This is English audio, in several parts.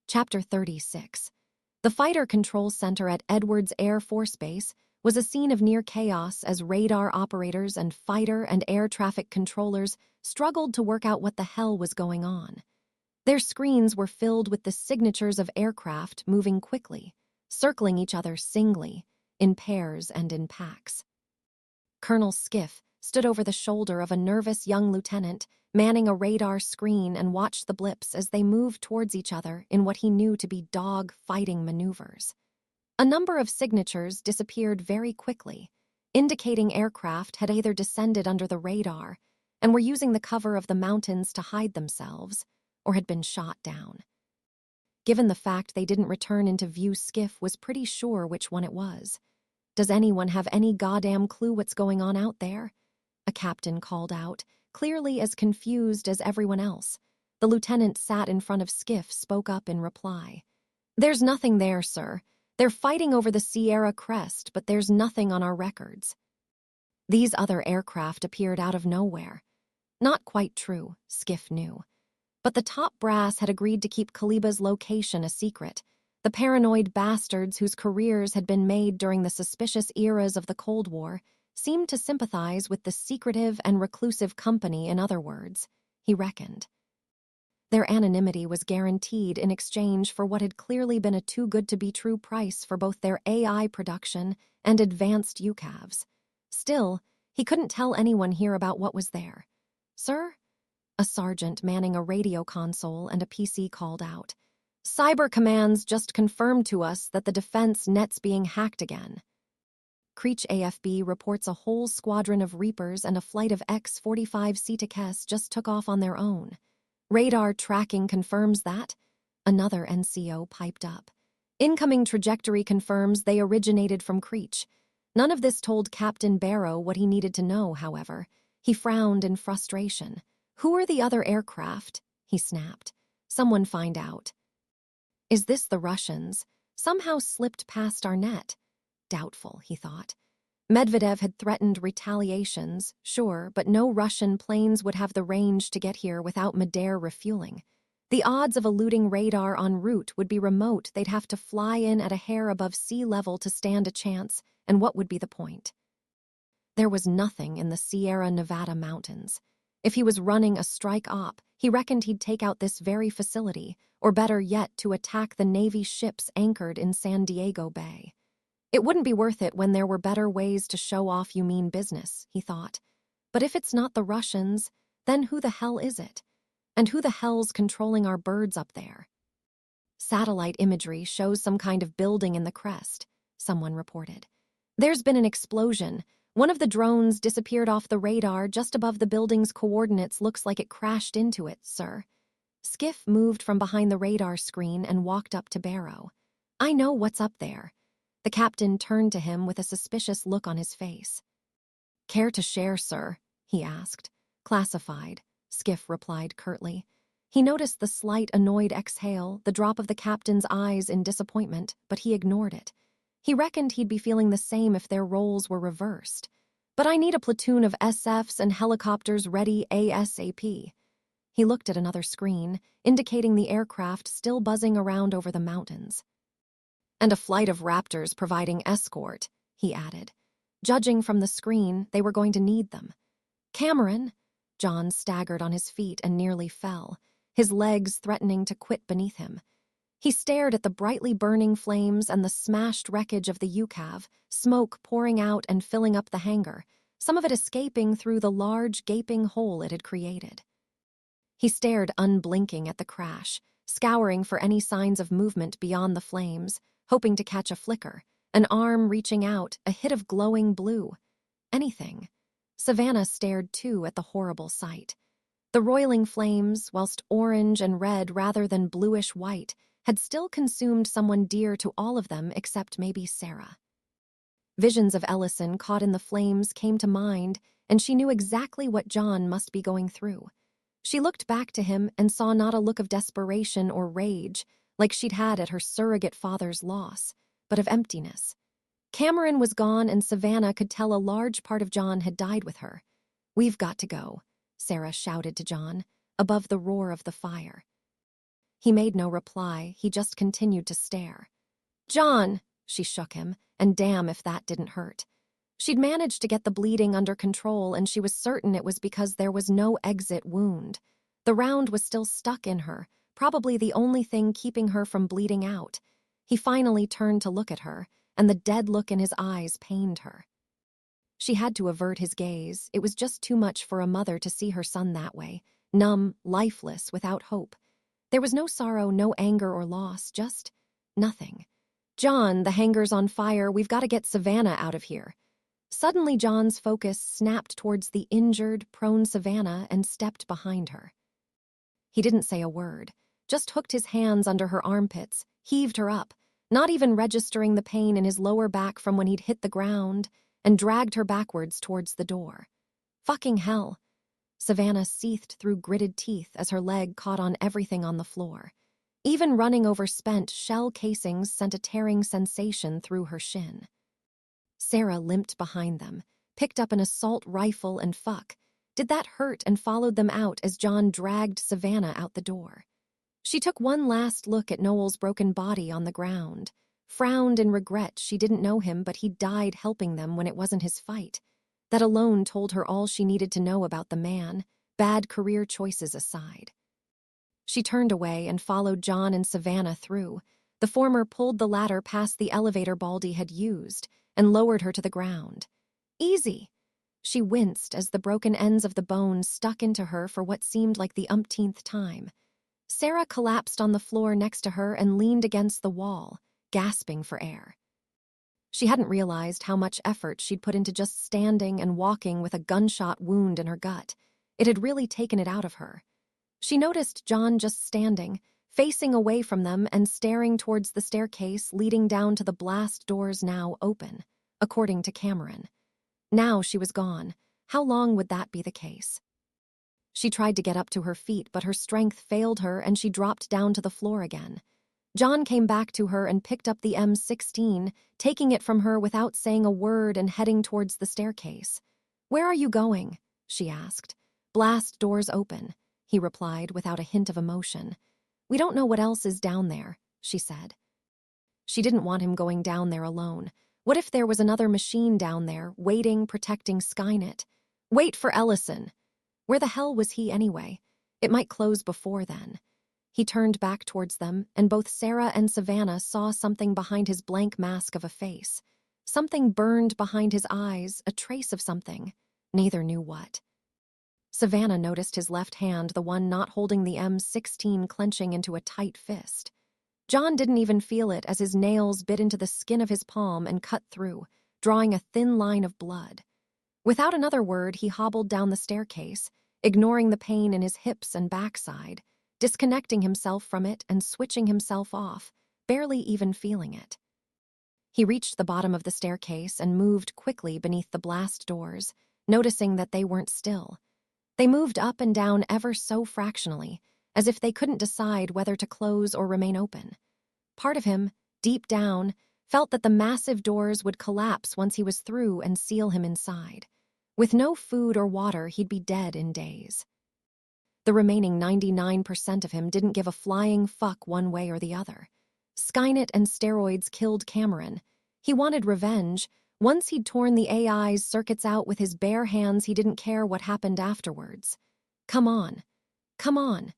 Chapter 36. The Fighter Control Center at Edwards Air Force Base was a scene of near chaos as radar operators and fighter and air traffic controllers struggled to work out what the hell was going on. Their screens were filled with the signatures of aircraft moving quickly, circling each other singly, in pairs and in packs. Colonel Skiff stood over the shoulder of a nervous young lieutenant, manning a radar screen, and watched the blips as they moved towards each other in what he knew to be dog-fighting maneuvers. A number of signatures disappeared very quickly, indicating aircraft had either descended under the radar and were using the cover of the mountains to hide themselves, or had been shot down. Given the fact they didn't return into view, Skiff was pretty sure which one it was. "Does anyone have any goddamn clue what's going on out there?" a captain called out, clearly as confused as everyone else. The lieutenant sat in front of Skiff spoke up in reply. "There's nothing there, sir. They're fighting over the Sierra Crest, but there's nothing on our records." These other aircraft appeared out of nowhere. Not quite true, Skiff knew. But the top brass had agreed to keep Kaliba's location a secret. The paranoid bastards whose careers had been made during the suspicious eras of the Cold War seemed to sympathize with the secretive and reclusive company, in other words, he reckoned. Their anonymity was guaranteed in exchange for what had clearly been a too-good-to-be-true price for both their AI production and advanced UCAVs. Still, he couldn't tell anyone here about what was there. "Sir?" A sergeant manning a radio console and a PC called out. "Cyber Command's just confirmed to us that the defense net's being hacked again." Creech AFB reports a whole squadron of Reapers and a flight of X-45C TTS just took off on their own. Radar tracking confirms that. Another NCO piped up. Incoming trajectory confirms they originated from Creech. None of this told Captain Barrow what he needed to know, however. He frowned in frustration. "Who are the other aircraft?" he snapped. "Someone find out." "Is this the Russians? Somehow slipped past our net." Doubtful, he thought. Medvedev had threatened retaliations, sure, but no Russian planes would have the range to get here without Midair refueling. The odds of eluding radar en route would be remote. They'd have to fly in at a hair above sea level to stand a chance, and what would be the point? There was nothing in the Sierra Nevada mountains. If he was running a strike op, he reckoned he'd take out this very facility, or better yet, to attack the Navy ships anchored in San Diego Bay. It wouldn't be worth it when there were better ways to show off you mean business, he thought. But if it's not the Russians, then who the hell is it? And who the hell's controlling our birds up there? "Satellite imagery shows some kind of building in the crest," someone reported. "There's been an explosion. One of the drones disappeared off the radar just above the building's coordinates. Looks like it crashed into it, sir." Skiff moved from behind the radar screen and walked up to Barrow. "I know what's up there." The captain turned to him with a suspicious look on his face. "Care to share, sir?" he asked. "Classified," Skiff replied curtly. He noticed the slight annoyed exhale, the drop of the captain's eyes in disappointment, but he ignored it. He reckoned he'd be feeling the same if their roles were reversed. "But I need a platoon of SFs and helicopters ready ASAP." He looked at another screen, indicating the aircraft still buzzing around over the mountains. "And a flight of Raptors providing escort," he added. Judging from the screen, they were going to need them. "Cameron!" John staggered on his feet and nearly fell, his legs threatening to quit beneath him. He stared at the brightly burning flames and the smashed wreckage of the UCAV, smoke pouring out and filling up the hangar, some of it escaping through the large gaping hole it had created. He stared unblinking at the crash, scouring for any signs of movement beyond the flames, hoping to catch a flicker, an arm reaching out, a hit of glowing blue. Anything. Savannah stared too at the horrible sight. The roiling flames, whilst orange and red rather than bluish-white, had still consumed someone dear to all of them except maybe Sarah. Visions of Ellison caught in the flames came to mind, and she knew exactly what John must be going through. She looked back to him and saw not a look of desperation or rage, like she'd had at her surrogate father's loss, but of emptiness. Cameron was gone, and Savannah could tell a large part of John had died with her. "We've got to go," Sarah shouted to John, above the roar of the fire. He made no reply, he just continued to stare. "John!" She shook him, and damn if that didn't hurt. She'd managed to get the bleeding under control, and she was certain it was because there was no exit wound. The round was still stuck in her, probably the only thing keeping her from bleeding out. He finally turned to look at her, and the dead look in his eyes pained her. She had to avert his gaze. It was just too much for a mother to see her son that way, numb, lifeless, without hope. There was no sorrow, no anger or loss, just nothing. "John, the hangar's on fire. We've got to get Savannah out of here." Suddenly, John's focus snapped towards the injured, prone Savannah and stepped behind her. He didn't say a word, just hooked his hands under her armpits, heaved her up, not even registering the pain in his lower back from when he'd hit the ground, and dragged her backwards towards the door. Fucking hell. Savannah seethed through gritted teeth as her leg caught on everything on the floor. Even running over spent shell casings sent a tearing sensation through her shin. Sarah limped behind them, picked up an assault rifle and did that hurt, and followed them out as John dragged Savannah out the door. She took one last look at Noel's broken body on the ground, frowned in regret. She didn't know him, but he died helping them when it wasn't his fight. That alone told her all she needed to know about the man, bad career choices aside. She turned away and followed John and Savannah through. The former pulled the ladder past the elevator Baldy had used and lowered her to the ground. "Easy." She winced as the broken ends of the bone stuck into her for what seemed like the umpteenth time. Sarah collapsed on the floor next to her and leaned against the wall, gasping for air. She hadn't realized how much effort she'd put into just standing and walking with a gunshot wound in her gut. It had really taken it out of her. She noticed John just standing, facing away from them and staring towards the staircase leading down to the blast doors now open, according to Cameron. Now she was gone. How long would that be the case? She tried to get up to her feet, but her strength failed her and she dropped down to the floor again. John came back to her and picked up the M16, taking it from her without saying a word and heading towards the staircase. "Where are you going?" she asked. "Blast doors open," he replied without a hint of emotion. "We don't know what else is down there," she said. She didn't want him going down there alone. What if there was another machine down there, waiting, protecting Skynet? Wait for Ellison. Where the hell was he anyway? It might close before then. He turned back towards them, and both Sarah and Savannah saw something behind his blank mask of a face. Something burned behind his eyes, a trace of something. Neither knew what. Savannah noticed his left hand, the one not holding the M16, clenching into a tight fist. John didn't even feel it as his nails bit into the skin of his palm and cut through, drawing a thin line of blood. Without another word, he hobbled down the staircase, ignoring the pain in his hips and backside, disconnecting himself from it and switching himself off, barely even feeling it. He reached the bottom of the staircase and moved quickly beneath the blast doors, noticing that they weren't still. They moved up and down ever so fractionally, as if they couldn't decide whether to close or remain open. Part of him, deep down, felt that the massive doors would collapse once he was through and seal him inside. With no food or water, he'd be dead in days. The remaining 99% of him didn't give a flying fuck one way or the other. Skynet and steroids killed Cameron. He wanted revenge. Once he'd torn the AI's circuits out with his bare hands, he didn't care what happened afterwards. Come on. Come on.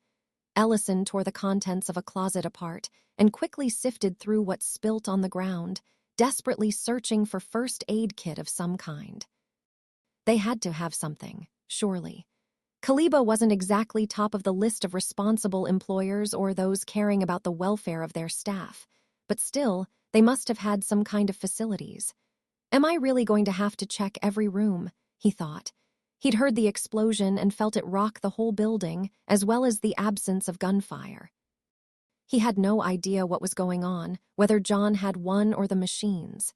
Ellison tore the contents of a closet apart and quickly sifted through what spilt on the ground, desperately searching for first aid kit of some kind. They had to have something, surely. Kaliba wasn't exactly top of the list of responsible employers or those caring about the welfare of their staff, but still, they must have had some kind of facilities. Am I really going to have to check every room? He thought. He'd heard the explosion and felt it rock the whole building, as well as the absence of gunfire. He had no idea what was going on, whether John had one or the machines.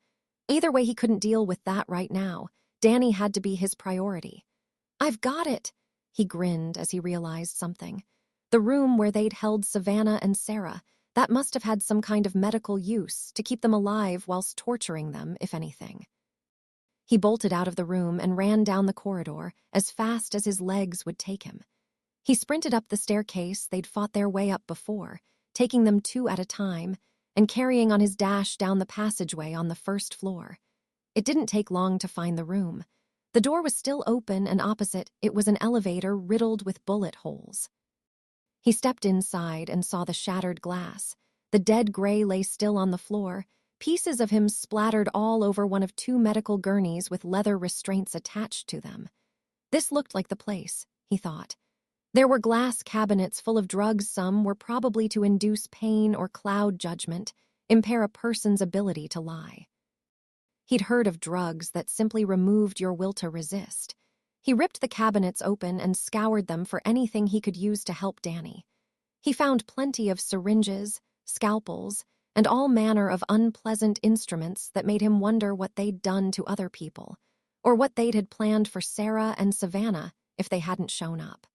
Either way, he couldn't deal with that right now. Danny had to be his priority. "I've got it," he grinned as he realized something. The room where they'd held Savannah and Sarah, that must have had some kind of medical use to keep them alive whilst torturing them, if anything. He bolted out of the room and ran down the corridor as fast as his legs would take him. He sprinted up the staircase they'd fought their way up before, taking them two at a time, and carrying on his dash down the passageway on the first floor. It didn't take long to find the room. The door was still open, and opposite it was an elevator riddled with bullet holes. He stepped inside and saw the shattered glass. The dead gray lay still on the floor, pieces of him splattered all over one of two medical gurneys with leather restraints attached to them. This looked like the place, he thought. There were glass cabinets full of drugs. Some were probably to induce pain or cloud judgment, impair a person's ability to lie. He'd heard of drugs that simply removed your will to resist. He ripped the cabinets open and scoured them for anything he could use to help Danny. He found plenty of syringes, scalpels, and all manner of unpleasant instruments that made him wonder what they'd done to other people, or what they'd had planned for Sarah and Savannah if they hadn't shown up.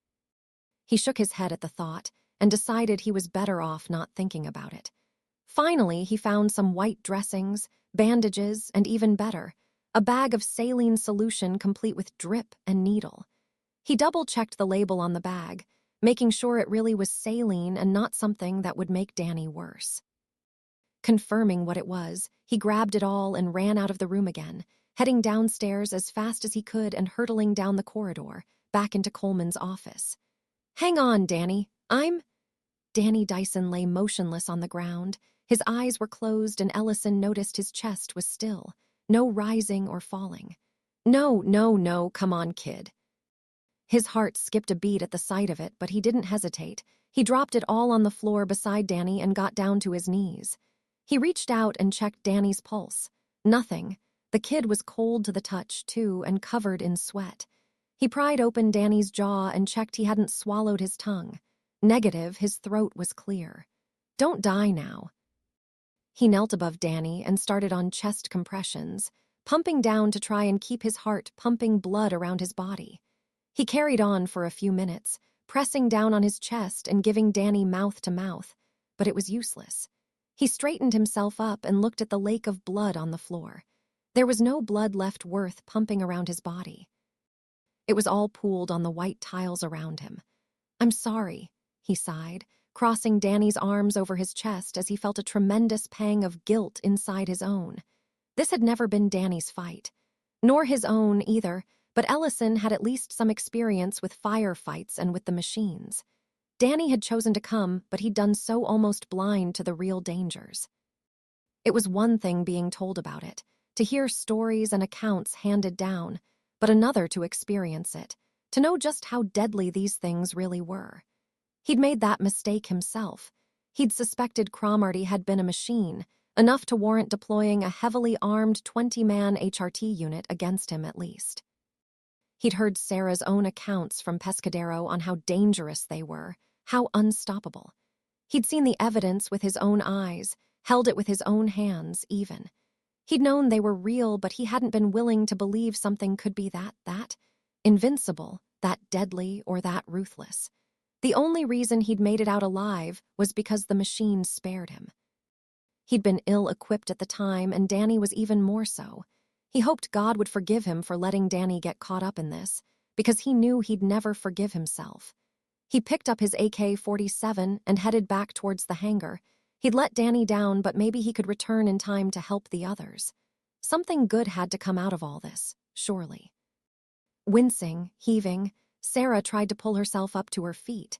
He shook his head at the thought and decided he was better off not thinking about it. Finally, he found some white dressings, bandages, and even better, a bag of saline solution complete with drip and needle. He double-checked the label on the bag, making sure it really was saline and not something that would make Danny worse. Confirming what it was, he grabbed it all and ran out of the room again, heading downstairs as fast as he could and hurtling down the corridor, back into Coleman's office. "Hang on, Danny, Danny Dyson lay motionless on the ground. His eyes were closed and Ellison noticed his chest was still, no rising or falling. No, come on, kid." His heart skipped a beat at the sight of it, but he didn't hesitate. He dropped it all on the floor beside Danny and got down to his knees. He reached out and checked Danny's pulse. Nothing. The kid was cold to the touch, too, and covered in sweat. He pried open Danny's jaw and checked he hadn't swallowed his tongue. Negative, his throat was clear. "Don't die now." He knelt above Danny and started on chest compressions, pumping down to try and keep his heart pumping blood around his body. He carried on for a few minutes, pressing down on his chest and giving Danny mouth to mouth, but it was useless. He straightened himself up and looked at the lake of blood on the floor. There was no blood left worth pumping around his body. It was all pooled on the white tiles around him. "I'm sorry," he sighed, crossing Danny's arms over his chest as he felt a tremendous pang of guilt inside his own. This had never been Danny's fight. Nor his own, either, but Ellison had at least some experience with firefights and with the machines. Danny had chosen to come, but he'd done so almost blind to the real dangers. It was one thing being told about it, to hear stories and accounts handed down, but another to experience it, to know just how deadly these things really were. He'd made that mistake himself. He'd suspected Cromarty had been a machine, enough to warrant deploying a heavily armed 20-man HRT unit against him at least. He'd heard Sarah's own accounts from Pescadero on how dangerous they were, how unstoppable. He'd seen the evidence with his own eyes, held it with his own hands, even. He'd known they were real, but he hadn't been willing to believe something could be that invincible, that deadly, or that ruthless. The only reason he'd made it out alive was because the machine spared him. He'd been ill-equipped at the time, and Danny was even more so. He hoped God would forgive him for letting Danny get caught up in this, because he knew he'd never forgive himself. He picked up his AK-47 and headed back towards the hangar. He'd let Danny down, but maybe he could return in time to help the others. Something good had to come out of all this, surely. Wincing, heaving, Sarah tried to pull herself up to her feet.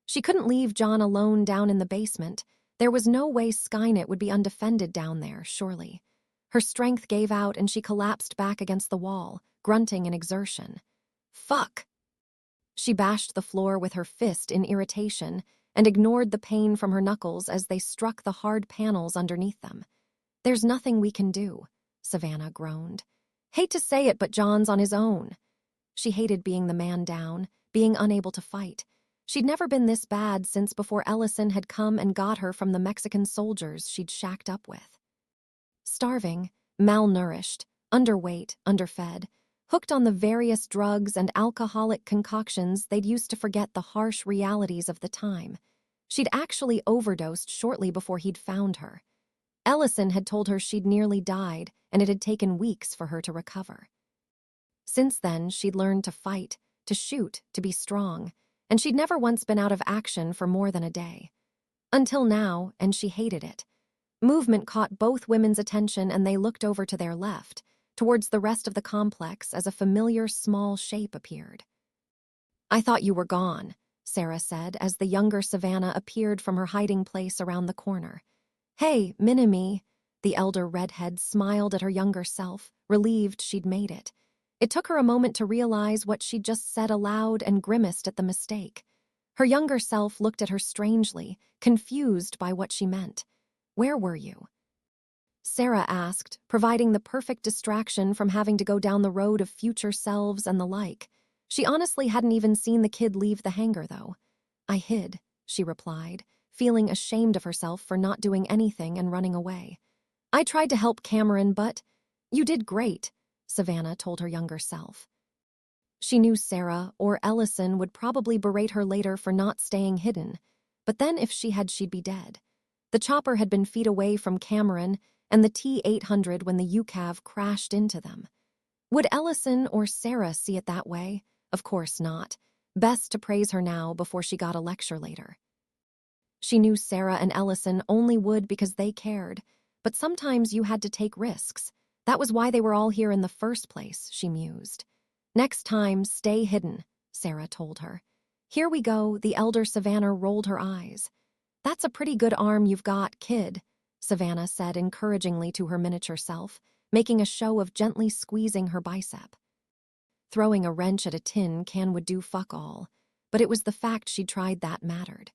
She couldn't leave John alone down in the basement. There was no way Skynet would be undefended down there, surely. Her strength gave out and she collapsed back against the wall, grunting in exertion. "Fuck!" She bashed the floor with her fist in irritation and ignored the pain from her knuckles as they struck the hard panels underneath them. "There's nothing we can do," Savannah groaned. "Hate to say it, but John's on his own." She hated being the man down, being unable to fight. She'd never been this bad since before Ellison had come and got her from the Mexican soldiers she'd shacked up with. Starving, malnourished, underweight, underfed, hooked on the various drugs and alcoholic concoctions they'd used to forget the harsh realities of the time. She'd actually overdosed shortly before he'd found her. Ellison had told her she'd nearly died, and it had taken weeks for her to recover. Since then, she'd learned to fight, to shoot, to be strong, and she'd never once been out of action for more than a day. Until now, and she hated it. Movement caught both women's attention and they looked over to their left, towards the rest of the complex as a familiar small shape appeared. "I thought you were gone," Sarah said as the younger Savannah appeared from her hiding place around the corner. "Hey, Minnie," the elder redhead smiled at her younger self, relieved she'd made it. It took her a moment to realize what she'd just said aloud and grimaced at the mistake. Her younger self looked at her strangely, confused by what she meant. "Where were you?" Sarah asked, providing the perfect distraction from having to go down the road of future selves and the like. She honestly hadn't even seen the kid leave the hangar, though. "I hid," she replied, feeling ashamed of herself for not doing anything and running away. "I tried to help Cameron, but—" "You did great," Savannah told her younger self. She knew Sarah or Ellison would probably berate her later for not staying hidden, but then if she had, she'd be dead. The chopper had been feet away from Cameron and the T-800 when the UCAV crashed into them. Would Ellison or Sarah see it that way? Of course not. Best to praise her now before she got a lecture later. She knew Sarah and Ellison only would because they cared, but sometimes you had to take risks. That was why they were all here in the first place, she mused. "Next time, stay hidden," Sarah told her. "Here we go," the elder Savannah rolled her eyes. "That's a pretty good arm you've got, kid," Savannah said encouragingly to her miniature self, making a show of gently squeezing her bicep. Throwing a wrench at a tin can would do fuck all, but it was the fact she'd tried that mattered.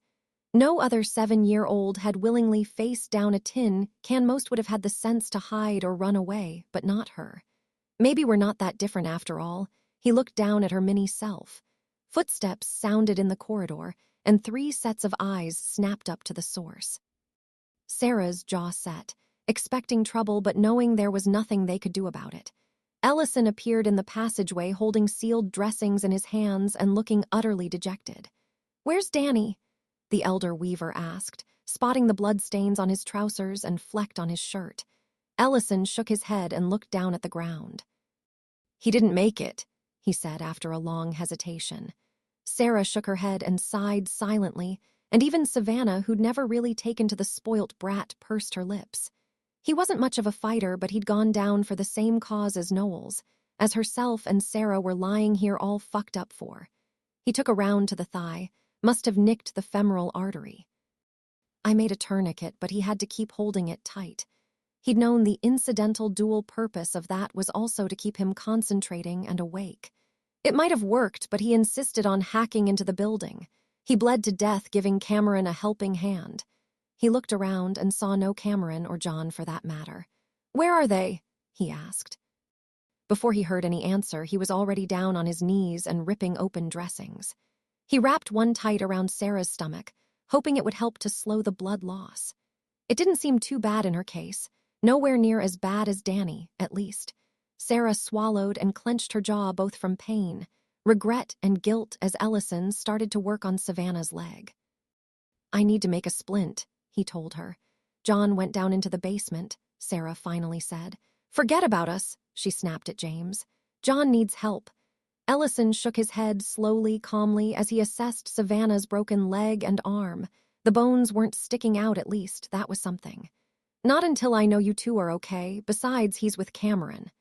No other 7-year-old had willingly faced down a tin can. Most would have had the sense to hide or run away, but not her. Maybe we're not that different after all. He looked down at her mini self. Footsteps sounded in the corridor, and 3 sets of eyes snapped up to the source. Sarah's jaw set, expecting trouble but knowing there was nothing they could do about it. Ellison appeared in the passageway holding sealed dressings in his hands and looking utterly dejected. "Where's Danny?" the elder weaver asked, spotting the bloodstains on his trousers and flecked on his shirt. Ellison shook his head and looked down at the ground. "He didn't make it," he said after a long hesitation. Sarah shook her head and sighed silently, and even Savannah, who'd never really taken to the spoilt brat, pursed her lips. He wasn't much of a fighter, but he'd gone down for the same cause as Knowles, as herself and Sarah were lying here all fucked up for. He took a round to the thigh, must have nicked the femoral artery. "I made a tourniquet, but he had to keep holding it tight." He'd known the incidental dual purpose of that was also to keep him concentrating and awake. It might have worked, but he insisted on hacking into the building. He bled to death, giving Cameron a helping hand. He looked around and saw no Cameron, or John for that matter. "Where are they?" he asked. Before he heard any answer, he was already down on his knees and ripping open dressings. He wrapped one tight around Sarah's stomach, hoping it would help to slow the blood loss. It didn't seem too bad in her case, nowhere near as bad as Danny, at least. Sarah swallowed and clenched her jaw both from pain, regret and guilt as Ellison started to work on Savannah's leg. "I need to make a splint," he told her. "John went down into the basement," Sarah finally said. "Forget about us," she snapped at James. "John needs help." Ellison shook his head slowly, calmly, as he assessed Savannah's broken leg and arm. The bones weren't sticking out, at least. That was something. "Not until I know you two are okay. Besides, he's with Cameron."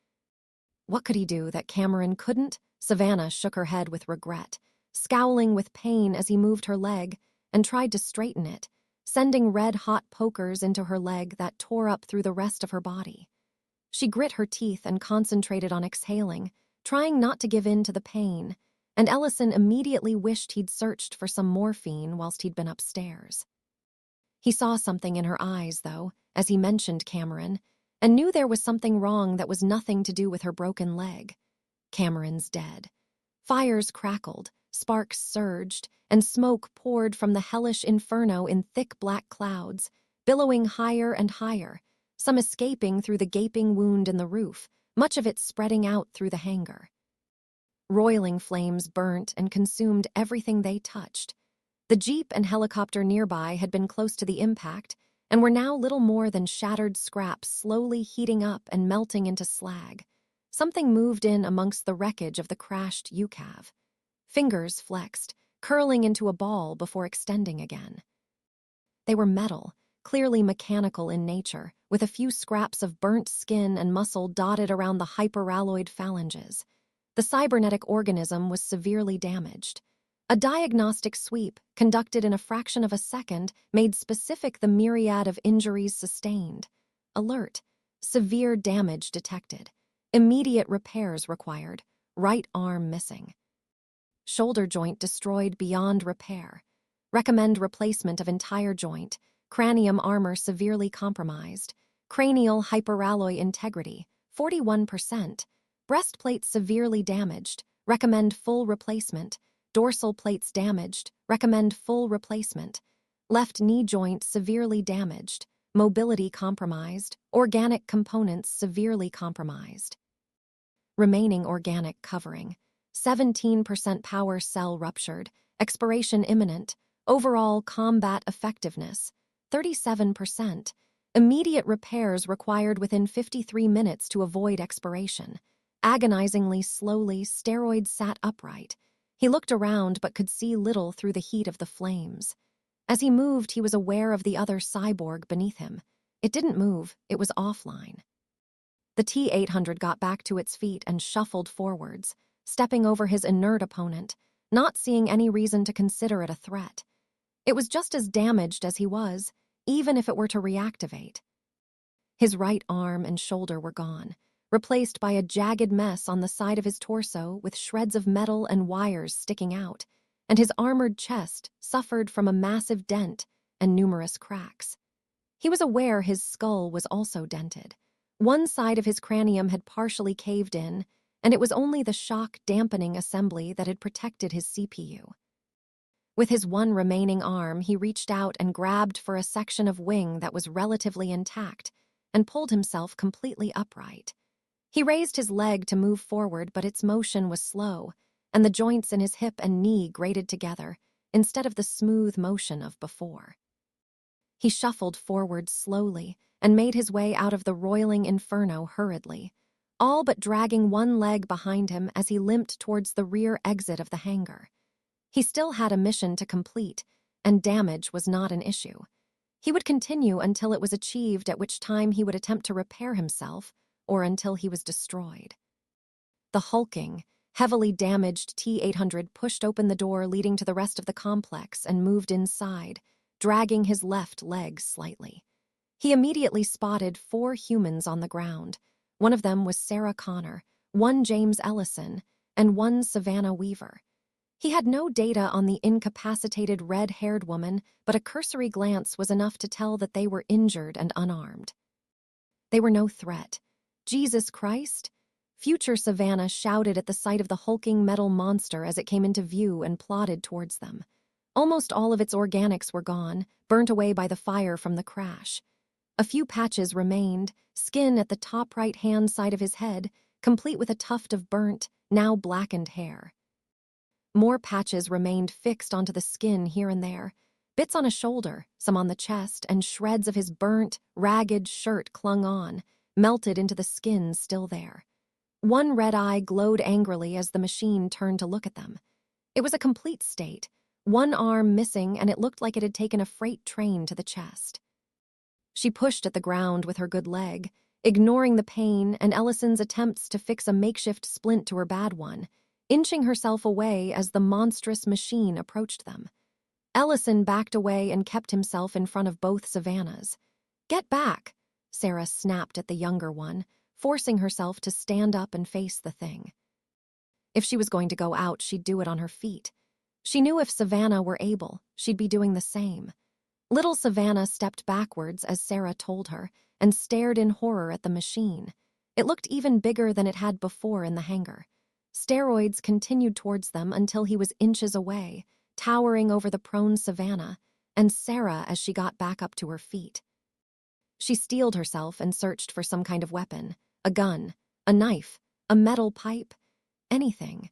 What could he do that Cameron couldn't? Savannah shook her head with regret, scowling with pain as he moved her leg and tried to straighten it, sending red-hot pokers into her leg that tore up through the rest of her body. She grit her teeth and concentrated on exhaling, trying not to give in to the pain, and Ellison immediately wished he'd searched for some morphine whilst he'd been upstairs. He saw something in her eyes, though, as he mentioned Cameron, and knew there was something wrong that was nothing to do with her broken leg. Cameron's dead. Fires crackled, sparks surged, and smoke poured from the hellish inferno in thick black clouds, billowing higher and higher, some escaping through the gaping wound in the roof, much of it spreading out through the hangar. Roiling flames burnt and consumed everything they touched. The jeep and helicopter nearby had been close to the impact and were now little more than shattered scraps slowly heating up and melting into slag. Something moved in amongst the wreckage of the crashed UCAV. Fingers flexed, curling into a ball before extending again. They were metal, clearly mechanical in nature, with a few scraps of burnt skin and muscle dotted around the hyperalloyed phalanges. The cybernetic organism was severely damaged. A diagnostic sweep, conducted in a fraction of a second, made specific the myriad of injuries sustained. Alert. Severe damage detected. Immediate repairs required. Right arm missing. Shoulder joint destroyed beyond repair. Recommend replacement of entire joint. Cranium armor severely compromised. Cranial hyperalloy integrity, 41%. Breastplate severely damaged. Recommend full replacement. Dorsal plates damaged. Recommend full replacement. Left knee joint severely damaged. Mobility compromised. Organic components severely compromised. Remaining organic covering. 17% power cell ruptured. Expiration imminent. Overall combat effectiveness, 37%. Immediate repairs required within 53 minutes to avoid expiration. Agonizingly slowly, Steroid sat upright. He looked around but could see little through the heat of the flames. As he moved, he was aware of the other cyborg beneath him. It didn't move, it was offline. The T-800 got back to its feet and shuffled forwards, stepping over his inert opponent, not seeing any reason to consider it a threat. It was just as damaged as he was, even if it were to reactivate. His right arm and shoulder were gone, replaced by a jagged mess on the side of his torso with shreds of metal and wires sticking out, and his armored chest suffered from a massive dent and numerous cracks. He was aware his skull was also dented. One side of his cranium had partially caved in, and it was only the shock-dampening assembly that had protected his CPU. With his one remaining arm, he reached out and grabbed for a section of wing that was relatively intact and pulled himself completely upright. He raised his leg to move forward, but its motion was slow, and the joints in his hip and knee grated together instead of the smooth motion of before. He shuffled forward slowly and made his way out of the roiling inferno hurriedly, all but dragging one leg behind him as he limped towards the rear exit of the hangar. He still had a mission to complete, and damage was not an issue. He would continue until it was achieved, at which time he would attempt to repair himself, or until he was destroyed. The hulking, heavily damaged T-800 pushed open the door leading to the rest of the complex and moved inside, dragging his left leg slightly. He immediately spotted 4 humans on the ground. One of them was Sarah Connor, one James Ellison, and one Savannah Weaver. He had no data on the incapacitated red-haired woman, but a cursory glance was enough to tell that they were injured and unarmed. They were no threat. Jesus Christ? Future Savannah shouted at the sight of the hulking metal monster as it came into view and plodded towards them. Almost all of its organics were gone, burnt away by the fire from the crash. A few patches remained, skin at the top right-hand side of his head, complete with a tuft of burnt, now blackened hair. More patches remained fixed onto the skin here and there, bits on a shoulder, some on the chest, and shreds of his burnt, ragged shirt clung on, melted into the skin still there. One red eye glowed angrily as the machine turned to look at them. It was a complete state, one arm missing, and it looked like it had taken a freight train to the chest. She pushed at the ground with her good leg, ignoring the pain and Ellison's attempts to fix a makeshift splint to her bad one, inching herself away as the monstrous machine approached them. Ellison backed away and kept himself in front of both Savannahs. "Get back," Sarah snapped at the younger one, forcing herself to stand up and face the thing. If she was going to go out, she'd do it on her feet. She knew if Savannah were able, she'd be doing the same. Little Savannah stepped backwards as Sarah told her and stared in horror at the machine. It looked even bigger than it had before in the hangar. Steroids continued towards them until he was inches away, towering over the prone Savannah, and Sarah as she got back up to her feet. She steeled herself and searched for some kind of weapon, a gun, a knife, a metal pipe, anything.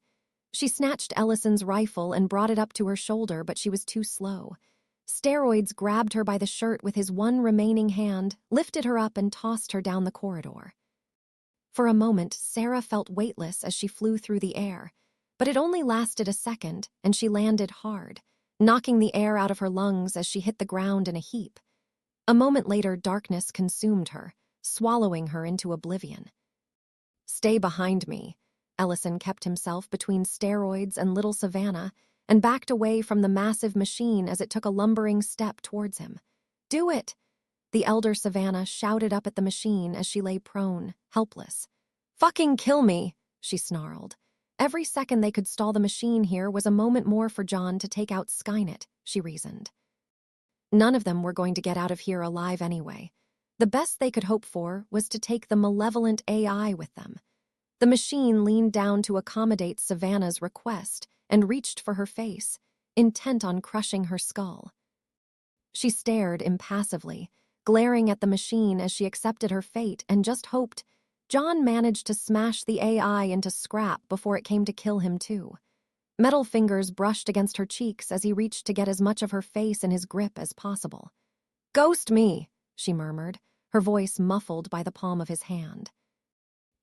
She snatched Ellison's rifle and brought it up to her shoulder, but she was too slow. Steroids grabbed her by the shirt with his one remaining hand, lifted her up and tossed her down the corridor. For a moment, Sarah felt weightless as she flew through the air, but it only lasted a second, and she landed hard, knocking the air out of her lungs as she hit the ground in a heap. A moment later, darkness consumed her, swallowing her into oblivion. "Stay behind me." Ellison kept himself between steroids and little Savannah and backed away from the massive machine as it took a lumbering step towards him. "Do it!" The elder Savannah shouted up at the machine as she lay prone, helpless. "Fucking kill me," she snarled. Every second they could stall the machine here was a moment more for John to take out Skynet, she reasoned. None of them were going to get out of here alive anyway. The best they could hope for was to take the malevolent AI with them. The machine leaned down to accommodate Savannah's request and reached for her face, intent on crushing her skull. She stared impassively, glaring at the machine as she accepted her fate and just hoped. John managed to smash the AI into scrap before it came to kill him too. Metal fingers brushed against her cheeks as he reached to get as much of her face in his grip as possible. "Ghost me," she murmured, her voice muffled by the palm of his hand.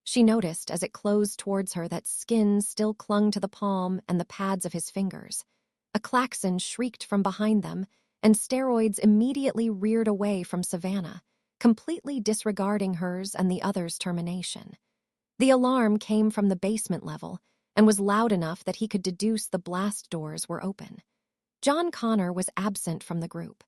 She noticed as it closed towards her that skin still clung to the palm and the pads of his fingers. A klaxon shrieked from behind them, and steroids immediately reared away from Savannah, completely disregarding hers and the other's termination. The alarm came from the basement level and was loud enough that he could deduce the blast doors were open. John Connor was absent from the group.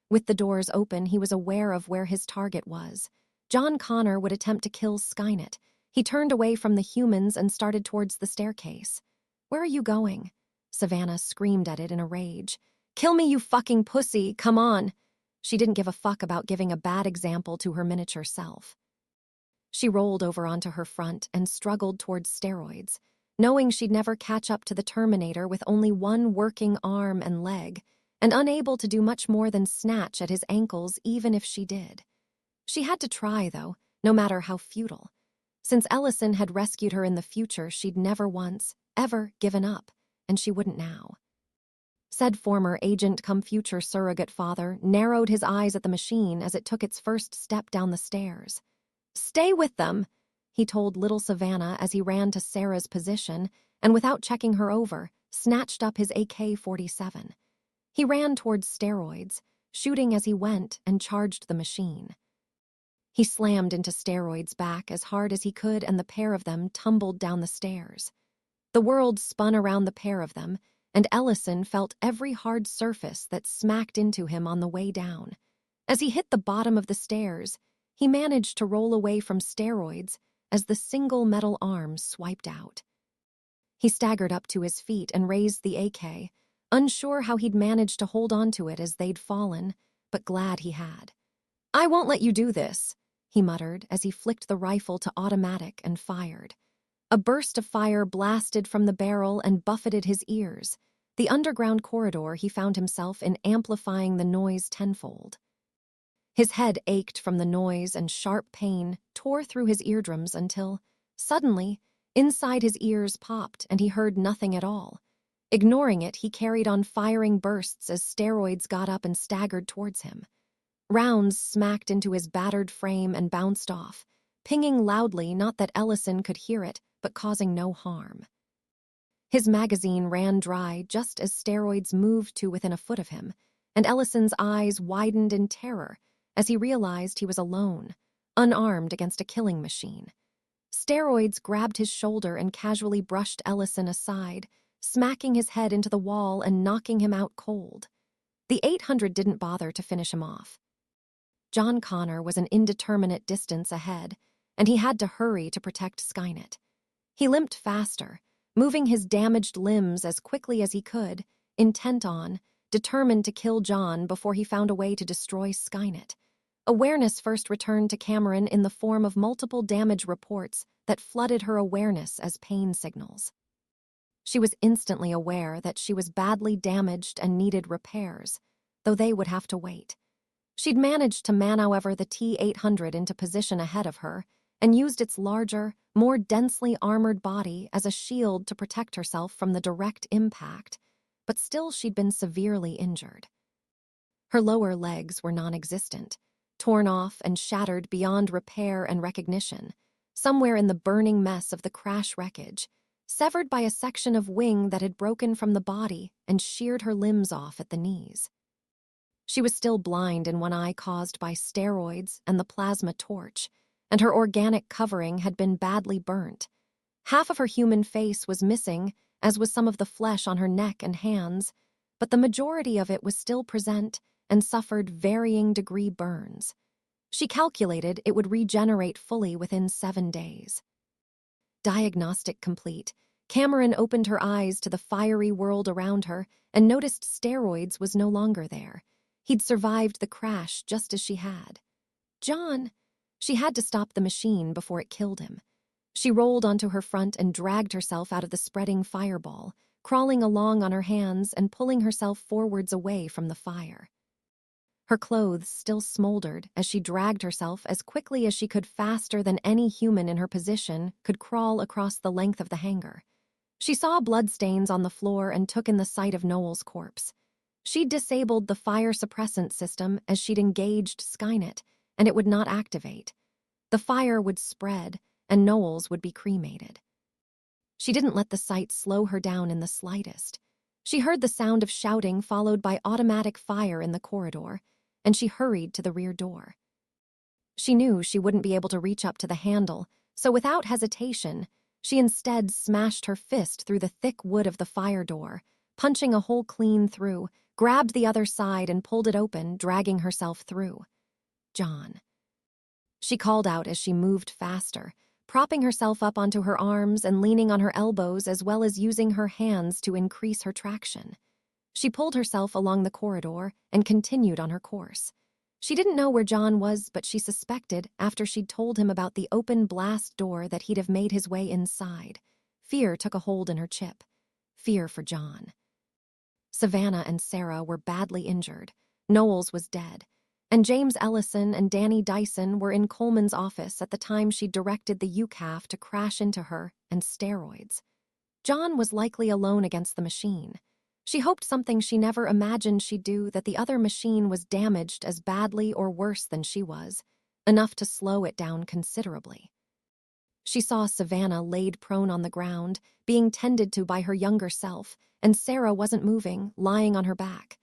With the doors open, he was aware of where his target was. John Connor would attempt to kill Skynet. He turned away from the humans and started towards the staircase. "Where are you going?" Savannah screamed at it in a rage. "Kill me, you fucking pussy, come on!" She didn't give a fuck about giving a bad example to her miniature self. She rolled over onto her front and struggled towards steroids, knowing she'd never catch up to the Terminator with only one working arm and leg, and unable to do much more than snatch at his ankles even if she did. She had to try, though, no matter how futile. Since Ellison had rescued her in the future, she'd never once, ever given up, and she wouldn't now. Said former agent-come-future surrogate father narrowed his eyes at the machine as it took its first step down the stairs. "Stay with them," he told little Savannah as he ran to Sarah's position and, without checking her over, snatched up his AK-47. He ran towards steroids, shooting as he went and charged the machine. He slammed into steroids' back as hard as he could and the pair of them tumbled down the stairs. The world spun around the pair of them, and Ellison felt every hard surface that smacked into him on the way down. As he hit the bottom of the stairs, he managed to roll away from steroids as the single metal arm swiped out. He staggered up to his feet and raised the AK, unsure how he'd managed to hold onto it as they'd fallen, but glad he had. "I won't let you do this," he muttered as he flicked the rifle to automatic and fired. A burst of fire blasted from the barrel and buffeted his ears. The underground corridor he found himself in amplifying the noise tenfold. His head ached from the noise and sharp pain tore through his eardrums until, suddenly, inside his ears popped and he heard nothing at all. Ignoring it, he carried on firing bursts as steroids got up and staggered towards him. Rounds smacked into his battered frame and bounced off, pinging loudly, not that Ellison could hear it, but causing no harm. His magazine ran dry just as steroids moved to within a foot of him, and Ellison's eyes widened in terror as he realized he was alone, unarmed against a killing machine. Steroids grabbed his shoulder and casually brushed Ellison aside, smacking his head into the wall and knocking him out cold. The 800 didn't bother to finish him off. John Connor was an indeterminate distance ahead, and he had to hurry to protect Skynet. He limped faster, moving his damaged limbs as quickly as he could, intent on, determined to kill John before he found a way to destroy Skynet. Awareness first returned to Cameron in the form of multiple damage reports that flooded her awareness as pain signals. She was instantly aware that she was badly damaged and needed repairs, though they would have to wait. She'd managed to man, however, the T-800 into position ahead of her and used its larger, more densely armored body as a shield to protect herself from the direct impact, but still she'd been severely injured. Her lower legs were non-existent, torn off and shattered beyond repair and recognition. Somewhere in the burning mess of the crash wreckage, severed by a section of wing that had broken from the body and sheared her limbs off at the knees. She was still blind in one eye caused by steroids and the plasma torch, and her organic covering had been badly burnt. Half of her human face was missing, as was some of the flesh on her neck and hands, but the majority of it was still present and suffered varying degree burns. She calculated it would regenerate fully within 7 days. Diagnostic complete, Cameron opened her eyes to the fiery world around her and noticed steroids was no longer there. He'd survived the crash just as she had. John! She had to stop the machine before it killed him. She rolled onto her front and dragged herself out of the spreading fireball, crawling along on her hands and pulling herself forwards away from the fire. Her clothes still smoldered as she dragged herself as quickly as she could, faster than any human in her position could crawl across the length of the hangar. She saw bloodstains on the floor and took in the sight of Noel's corpse. She'd disabled the fire suppressant system as she'd engaged Skynet, and it would not activate. The fire would spread, and Noel's would be cremated. She didn't let the sight slow her down in the slightest. She heard the sound of shouting followed by automatic fire in the corridor, and she hurried to the rear door. She knew she wouldn't be able to reach up to the handle, so without hesitation, she instead smashed her fist through the thick wood of the fire door, punching a hole clean through, grabbed the other side and pulled it open, dragging herself through. John. She called out as she moved faster, propping herself up onto her arms and leaning on her elbows as well as using her hands to increase her traction. She pulled herself along the corridor and continued on her course. She didn't know where John was, but she suspected after she'd told him about the open blast door that he'd have made his way inside. Fear took a hold in her chip. Fear for John. Savannah and Sarah were badly injured. Knowles was dead. And James Ellison and Danny Dyson were in Coleman's office at the time she directed the UCAF to crash into her and steroids. John was likely alone against the machine. She hoped something she never imagined she'd do, that the other machine was damaged as badly or worse than she was, enough to slow it down considerably. She saw Savannah laid prone on the ground, being tended to by her younger self, and Sarah wasn't moving, lying on her back.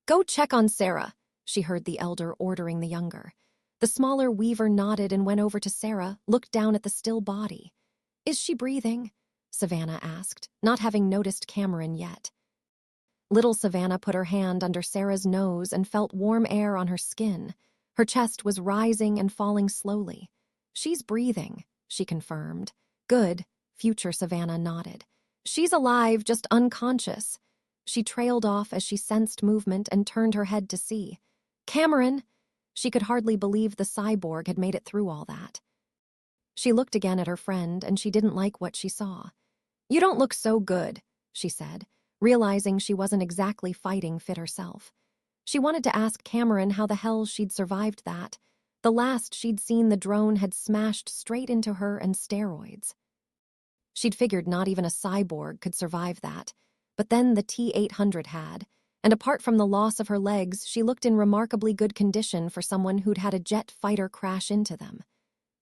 "Go check on Sarah," she heard the elder ordering the younger. The smaller Weaver nodded and went over to Sarah, looked down at the still body. "Is she breathing?" Savannah asked, not having noticed Cameron yet. Little Savannah put her hand under Sarah's nose and felt warm air on her skin. Her chest was rising and falling slowly. "She's breathing," she confirmed. "Good," future Savannah nodded. "She's alive, just unconscious." She trailed off as she sensed movement and turned her head to see. "Cameron!" She could hardly believe the cyborg had made it through all that. She looked again at her friend, and she didn't like what she saw. "You don't look so good," she said, realizing she wasn't exactly fighting fit herself. She wanted to ask Cameron how the hell she'd survived that. The last she'd seen, the drone had smashed straight into her and steroids. She'd figured not even a cyborg could survive that, but then the T-800 had, and apart from the loss of her legs, she looked in remarkably good condition for someone who'd had a jet fighter crash into them.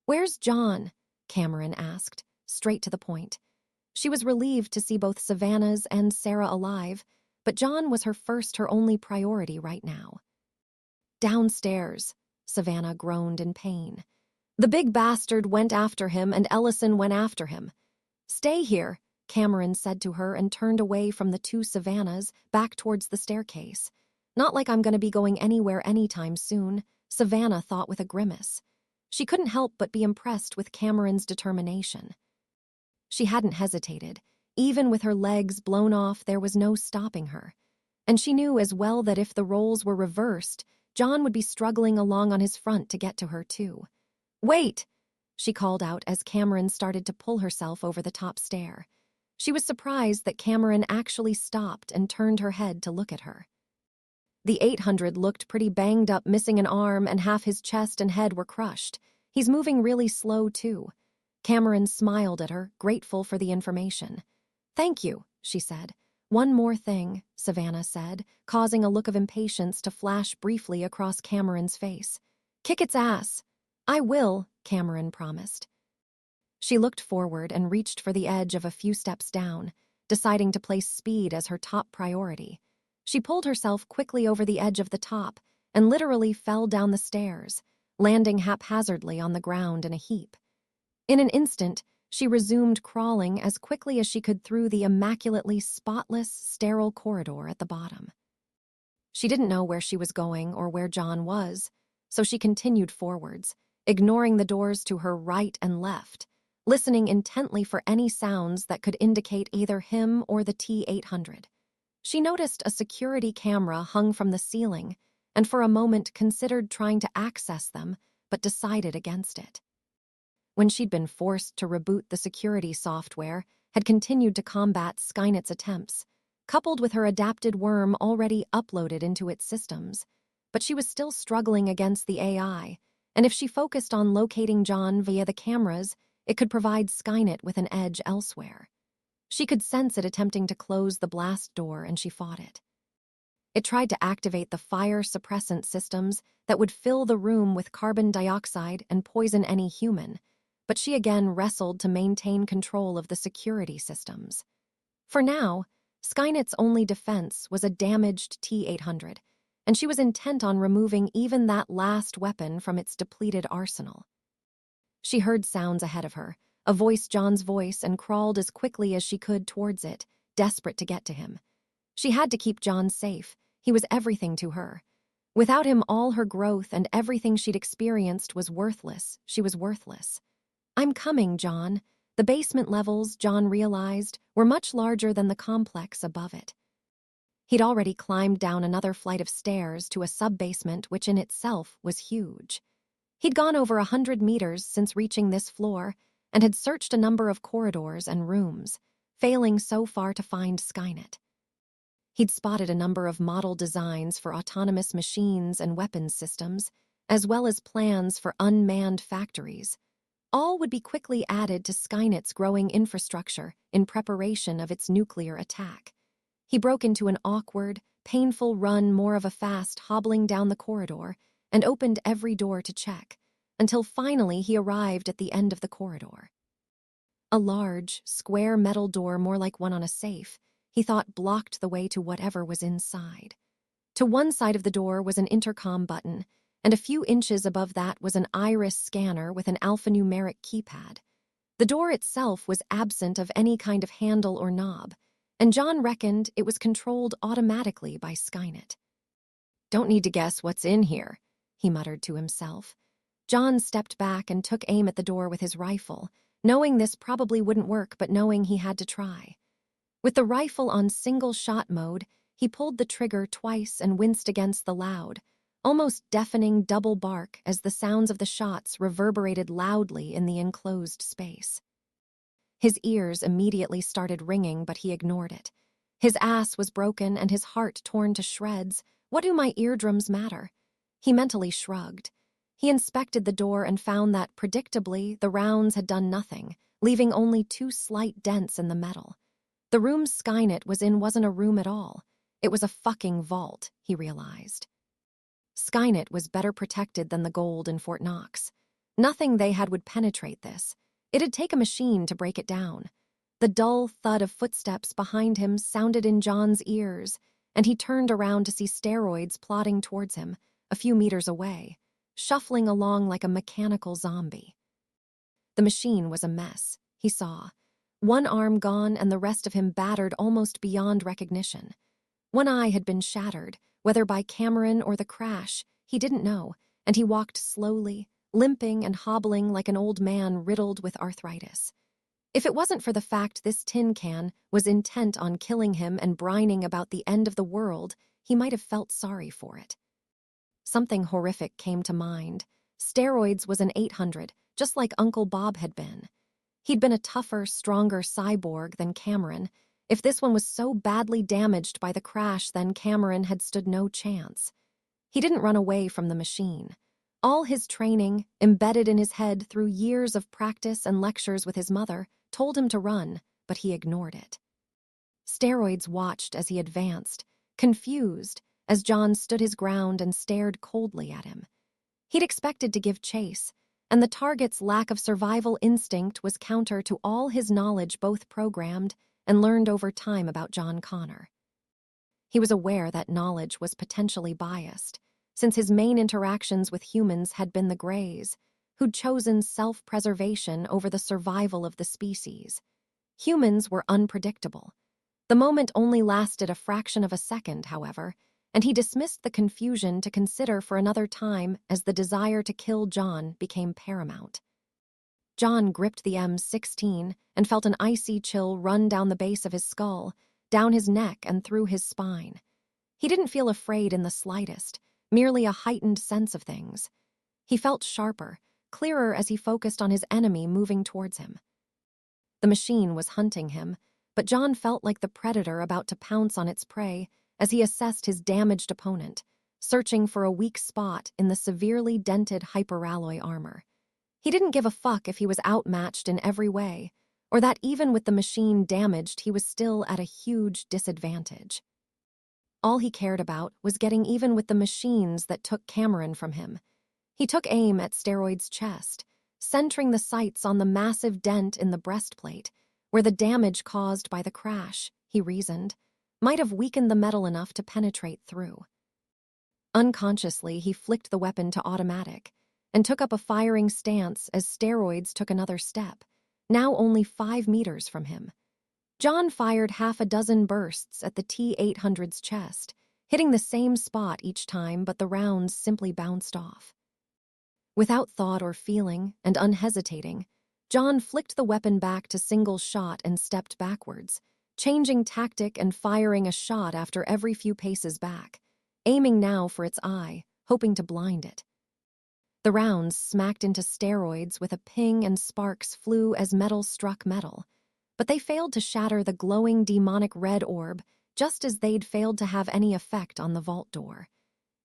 "Where's John?" Cameron asked, straight to the point. She was relieved to see both Savannah's and Sarah alive, but John was her first, her only priority right now. "Downstairs," Savannah groaned in pain. "The big bastard went after him and Ellison went after him." "Stay here," Cameron said to her and turned away from the two Savannahs, back towards the staircase. "Not like I'm going to be going anywhere anytime soon," Savannah thought with a grimace. She couldn't help but be impressed with Cameron's determination. She hadn't hesitated. Even with her legs blown off, there was no stopping her. And she knew as well that if the roles were reversed, John would be struggling along on his front to get to her too. "Wait!" she called out as Cameron started to pull herself over the top stair. She was surprised that Cameron actually stopped and turned her head to look at her. The 800 looked pretty banged up, missing an arm, and half his chest and head were crushed. He's moving really slow too. Cameron smiled at her, grateful for the information. "Thank you," she said. "One more thing," Savannah said, causing a look of impatience to flash briefly across Cameron's face. "Kick its ass." "I will," Cameron promised. She looked forward and reached for the edge of a few steps down, deciding to place speed as her top priority. She pulled herself quickly over the edge of the top and literally fell down the stairs, landing haphazardly on the ground in a heap. In an instant, she resumed crawling as quickly as she could through the immaculately spotless, sterile corridor at the bottom. She didn't know where she was going or where John was, so she continued forwards, ignoring the doors to her right and left, listening intently for any sounds that could indicate either him or the T-800. She noticed a security camera hung from the ceiling and for a moment considered trying to access them, but decided against it. When she'd been forced to reboot the security software, had continued to combat Skynet's attempts, coupled with her adapted worm already uploaded into its systems. But she was still struggling against the AI, and if she focused on locating John via the cameras, it could provide Skynet with an edge elsewhere. She could sense it attempting to close the blast door, and she fought it. It tried to activate the fire suppressant systems that would fill the room with carbon dioxide and poison any human, but she again wrestled to maintain control of the security systems. For now, Skynet's only defense was a damaged T-800, and she was intent on removing even that last weapon from its depleted arsenal. She heard sounds ahead of her, a voice John's voice, and crawled as quickly as she could towards it, desperate to get to him. She had to keep John safe. He was everything to her. Without him, all her growth and everything she'd experienced was worthless. She was worthless. "I'm coming, John." The basement levels, John realized, were much larger than the complex above it. He'd already climbed down another flight of stairs to a sub-basement, which in itself was huge. He'd gone over 100 meters since reaching this floor and had searched a number of corridors and rooms, failing so far to find Skynet. He'd spotted a number of model designs for autonomous machines and weapons systems, as well as plans for unmanned factories. All would be quickly added to Skynet's growing infrastructure in preparation of its nuclear attack. He broke into an awkward, painful run, more of a fast hobbling down the corridor, and opened every door to check, until finally he arrived at the end of the corridor. A large, square metal door, more like one on a safe, he thought blocked the way to whatever was inside. To one side of the door was an intercom button, and a few inches above that was an iris scanner with an alphanumeric keypad. The door itself was absent of any kind of handle or knob, and John reckoned it was controlled automatically by Skynet. "Don't need to guess what's in here," he muttered to himself. John stepped back and took aim at the door with his rifle, knowing this probably wouldn't work, but knowing he had to try. With the rifle on single-shot mode, he pulled the trigger twice and winced against the loud, almost deafening double bark as the sounds of the shots reverberated loudly in the enclosed space. His ears immediately started ringing, but he ignored it. His ass was broken and his heart torn to shreds. What do my eardrums matter? He mentally shrugged. He inspected the door and found that, predictably, the rounds had done nothing, leaving only 2 slight dents in the metal. The room Skynet was in wasn't a room at all. It was a fucking vault, he realized. Skynet was better protected than the gold in Fort Knox. Nothing they had would penetrate this. It'd take a machine to break it down. The dull thud of footsteps behind him sounded in John's ears, and he turned around to see steroids plodding towards him, a few meters away, shuffling along like a mechanical zombie. The machine was a mess, he saw. One arm gone and the rest of him battered almost beyond recognition. One eye had been shattered, whether by Cameron or the crash, he didn't know, and he walked slowly, limping and hobbling like an old man riddled with arthritis. If it wasn't for the fact this tin can was intent on killing him and brining about the end of the world, he might have felt sorry for it. Something horrific came to mind. Steroids was an 800, just like Uncle Bob had been. He'd been a tougher, stronger cyborg than Cameron. If this one was so badly damaged by the crash, then Cameron had stood no chance. He didn't run away from the machine. All his training, embedded in his head through years of practice and lectures with his mother, told him to run, but he ignored it. Steroids watched as he advanced, confused, as John stood his ground and stared coldly at him. He'd expected to give chase, and the target's lack of survival instinct was counter to all his knowledge both programmed and learned over time about John Connor. He was aware that knowledge was potentially biased, since his main interactions with humans had been the Greys, who'd chosen self-preservation over the survival of the species. Humans were unpredictable. The moment only lasted a fraction of a second, however, and he dismissed the confusion to consider for another time as the desire to kill John became paramount. John gripped the M16 and felt an icy chill run down the base of his skull, down his neck and through his spine. He didn't feel afraid in the slightest, merely a heightened sense of things. He felt sharper, clearer as he focused on his enemy moving towards him. The machine was hunting him, but John felt like the predator about to pounce on its prey as he assessed his damaged opponent, searching for a weak spot in the severely dented hyperalloy armor. He didn't give a fuck if he was outmatched in every way, or that even with the machine damaged he was still at a huge disadvantage. All he cared about was getting even with the machines that took Cameron from him. He took aim at Steroid's chest, centering the sights on the massive dent in the breastplate, where the damage caused by the crash, he reasoned, might have weakened the metal enough to penetrate through. Unconsciously, he flicked the weapon to automatic and took up a firing stance as Steroids took another step, now only 5 meters from him. John fired half a dozen bursts at the T-800's chest, hitting the same spot each time, but the rounds simply bounced off. Without thought or feeling, and unhesitating, John flicked the weapon back to single shot and stepped backwards, changing tactic and firing a shot after every few paces back, aiming now for its eye, hoping to blind it. The rounds smacked into Steroids with a ping and sparks flew as metal struck metal, but they failed to shatter the glowing demonic red orb just as they'd failed to have any effect on the vault door.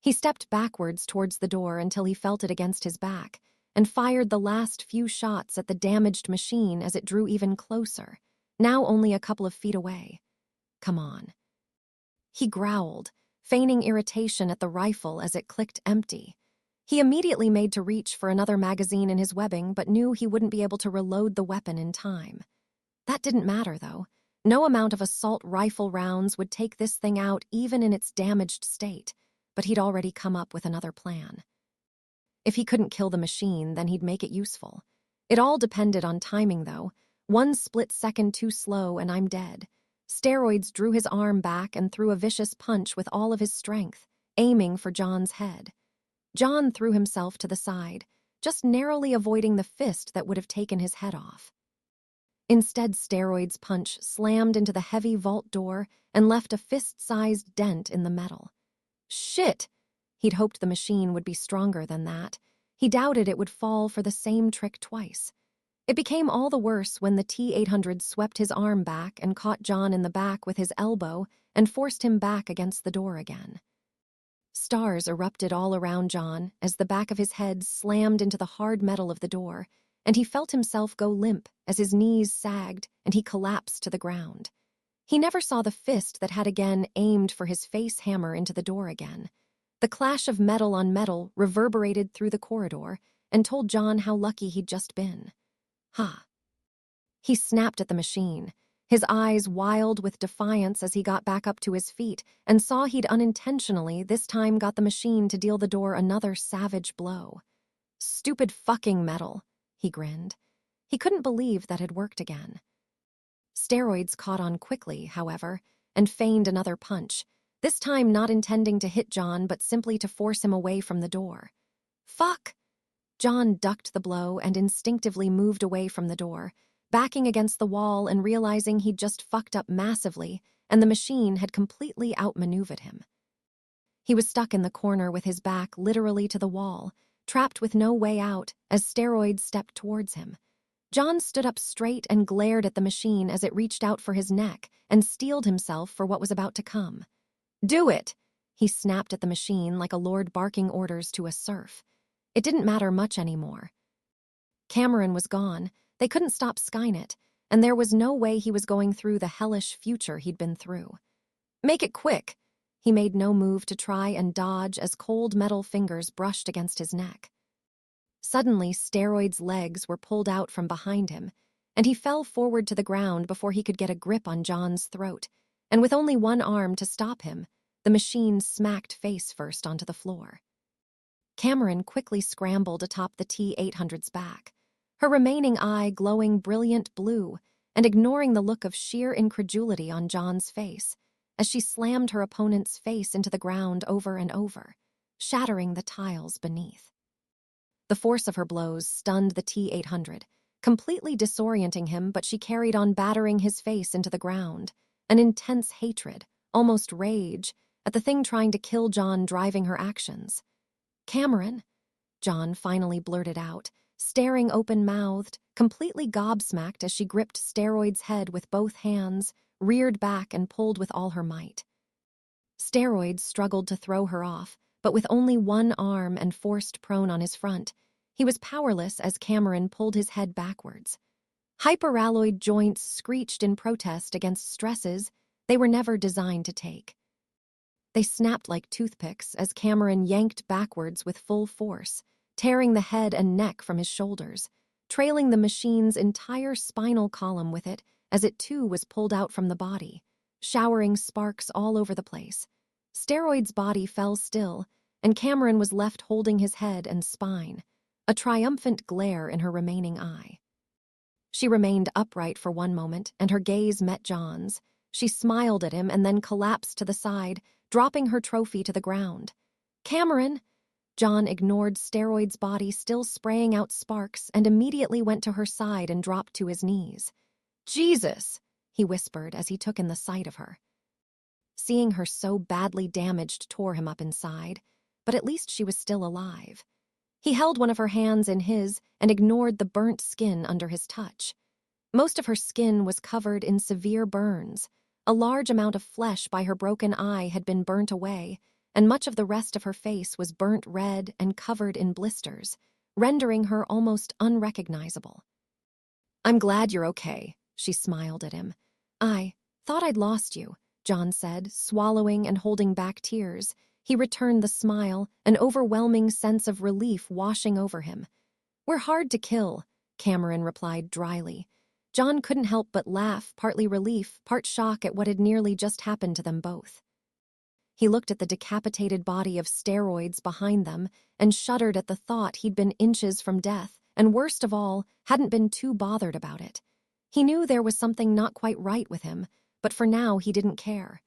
He stepped backwards towards the door until he felt it against his back and fired the last few shots at the damaged machine as it drew even closer, now only a couple of feet away. Come on. He growled, feigning irritation at the rifle as it clicked empty. He immediately made to reach for another magazine in his webbing, but knew he wouldn't be able to reload the weapon in time. That didn't matter, though. No amount of assault rifle rounds would take this thing out even in its damaged state, but he'd already come up with another plan. If he couldn't kill the machine, then he'd make it useful. It all depended on timing, though. One split second too slow and I'm dead. Steroids drew his arm back and threw a vicious punch with all of his strength, aiming for John's head. John threw himself to the side, just narrowly avoiding the fist that would have taken his head off. Instead, Steroid's punch slammed into the heavy vault door and left a fist-sized dent in the metal. Shit! He'd hoped the machine would be stronger than that. He doubted it would fall for the same trick twice. It became all the worse when the T-800 swept his arm back and caught John in the back with his elbow and forced him back against the door again. Stars erupted all around John as the back of his head slammed into the hard metal of the door, and he felt himself go limp as his knees sagged and he collapsed to the ground. He never saw the fist that had again aimed for his face hammer into the door again. The clash of metal on metal reverberated through the corridor and told John how lucky he'd just been. Ha! He snapped at the machine, his eyes wild with defiance as he got back up to his feet and saw he'd unintentionally this time got the machine to deal the door another savage blow. Stupid fucking metal, he grinned. He couldn't believe that had worked again. Steroids caught on quickly, however, and feigned another punch, this time not intending to hit John but simply to force him away from the door. Fuck! John ducked the blow and instinctively moved away from the door, backing against the wall and realizing he'd just fucked up massively and the machine had completely outmaneuvered him. He was stuck in the corner with his back literally to the wall, trapped with no way out as Steroids stepped towards him. John stood up straight and glared at the machine as it reached out for his neck and steeled himself for what was about to come. Do it! He snapped at the machine like a lord barking orders to a serf. It didn't matter much anymore. Cameron was gone, they couldn't stop Skynet, and there was no way he was going through the hellish future he'd been through. Make it quick! He made no move to try and dodge as cold metal fingers brushed against his neck. Suddenly, Steroid's legs were pulled out from behind him, and he fell forward to the ground before he could get a grip on John's throat, and with only one arm to stop him, the machine smacked face first onto the floor. Cameron quickly scrambled atop the T-800's back, her remaining eye glowing brilliant blue and ignoring the look of sheer incredulity on John's face as she slammed her opponent's face into the ground over and over, shattering the tiles beneath. The force of her blows stunned the T-800, completely disorienting him, but she carried on battering his face into the ground, an intense hatred, almost rage, at the thing trying to kill John driving her actions. "Cameron," John finally blurted out, staring open-mouthed, completely gobsmacked as she gripped Steroid's head with both hands, reared back and pulled with all her might. Steroid struggled to throw her off, but with only one arm and forced prone on his front, he was powerless as Cameron pulled his head backwards. Hyperalloyed joints screeched in protest against stresses they were never designed to take. They snapped like toothpicks as Cameron yanked backwards with full force, tearing the head and neck from his shoulders, trailing the machine's entire spinal column with it as it too was pulled out from the body, showering sparks all over the place. Steroid's body fell still, and Cameron was left holding his head and spine, a triumphant glare in her remaining eye. She remained upright for one moment, and her gaze met John's. She smiled at him and then collapsed to the side, dropping her trophy to the ground. "Cameron!" John ignored Steroid's body still spraying out sparks and immediately went to her side and dropped to his knees. "Jesus!" he whispered as he took in the sight of her. Seeing her so badly damaged tore him up inside, but at least she was still alive. He held one of her hands in his and ignored the burnt skin under his touch. Most of her skin was covered in severe burns. A large amount of flesh by her broken eye had been burnt away, and much of the rest of her face was burnt red and covered in blisters, rendering her almost unrecognizable. "I'm glad you're okay," she smiled at him. "I thought I'd lost you," John said, swallowing and holding back tears. He returned the smile, an overwhelming sense of relief washing over him. "We're hard to kill," Cameron replied dryly. John couldn't help but laugh, partly relief, part shock at what had nearly just happened to them both. He looked at the decapitated body of Steroids behind them and shuddered at the thought he'd been inches from death, and worst of all, hadn't been too bothered about it. He knew there was something not quite right with him, but for now he didn't care.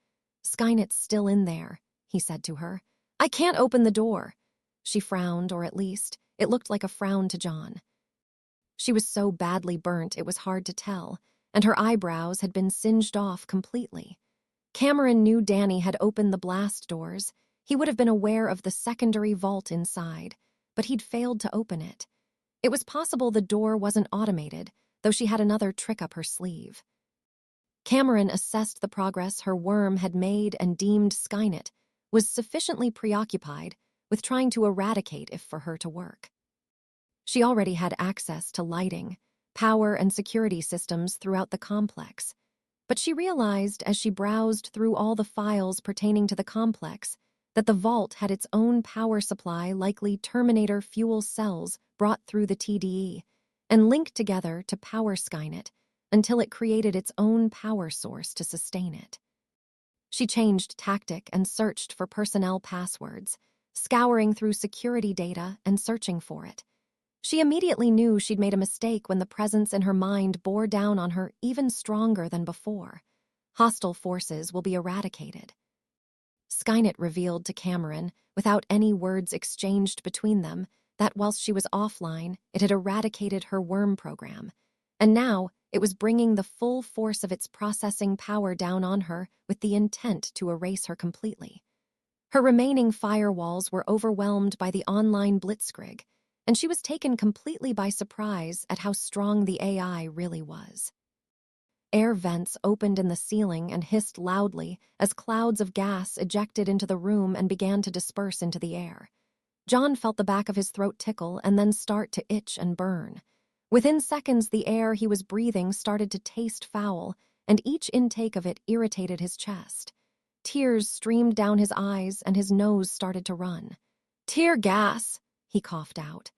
"Skynet's still in there," he said to her. "I can't open the door." She frowned, or at least, it looked like a frown to John. She was so badly burnt it was hard to tell, and her eyebrows had been singed off completely. Cameron knew Danny had opened the blast doors. He would have been aware of the secondary vault inside, but he'd failed to open it. It was possible the door wasn't automated, though she had another trick up her sleeve. Cameron assessed the progress her worm had made and deemed Skynet was sufficiently preoccupied with trying to eradicate it for her to work. She already had access to lighting, power, and security systems throughout the complex, but she realized as she browsed through all the files pertaining to the complex that the vault had its own power supply, likely Terminator fuel cells brought through the TDE, and linked together to power Skynet until it created its own power source to sustain it. She changed tactic and searched for personnel passwords, scouring through security data and searching for it. She immediately knew she'd made a mistake when the presence in her mind bore down on her even stronger than before. Hostile forces will be eradicated. Skynet revealed to Cameron, without any words exchanged between them, that whilst she was offline, it had eradicated her worm program, and now it was bringing the full force of its processing power down on her with the intent to erase her completely. Her remaining firewalls were overwhelmed by the online blitzkrieg, and she was taken completely by surprise at how strong the AI really was. Air vents opened in the ceiling and hissed loudly as clouds of gas ejected into the room and began to disperse into the air. John felt the back of his throat tickle and then start to itch and burn. Within seconds, the air he was breathing started to taste foul, and each intake of it irritated his chest. Tears streamed down his eyes and his nose started to run. "Tear gas," he coughed out.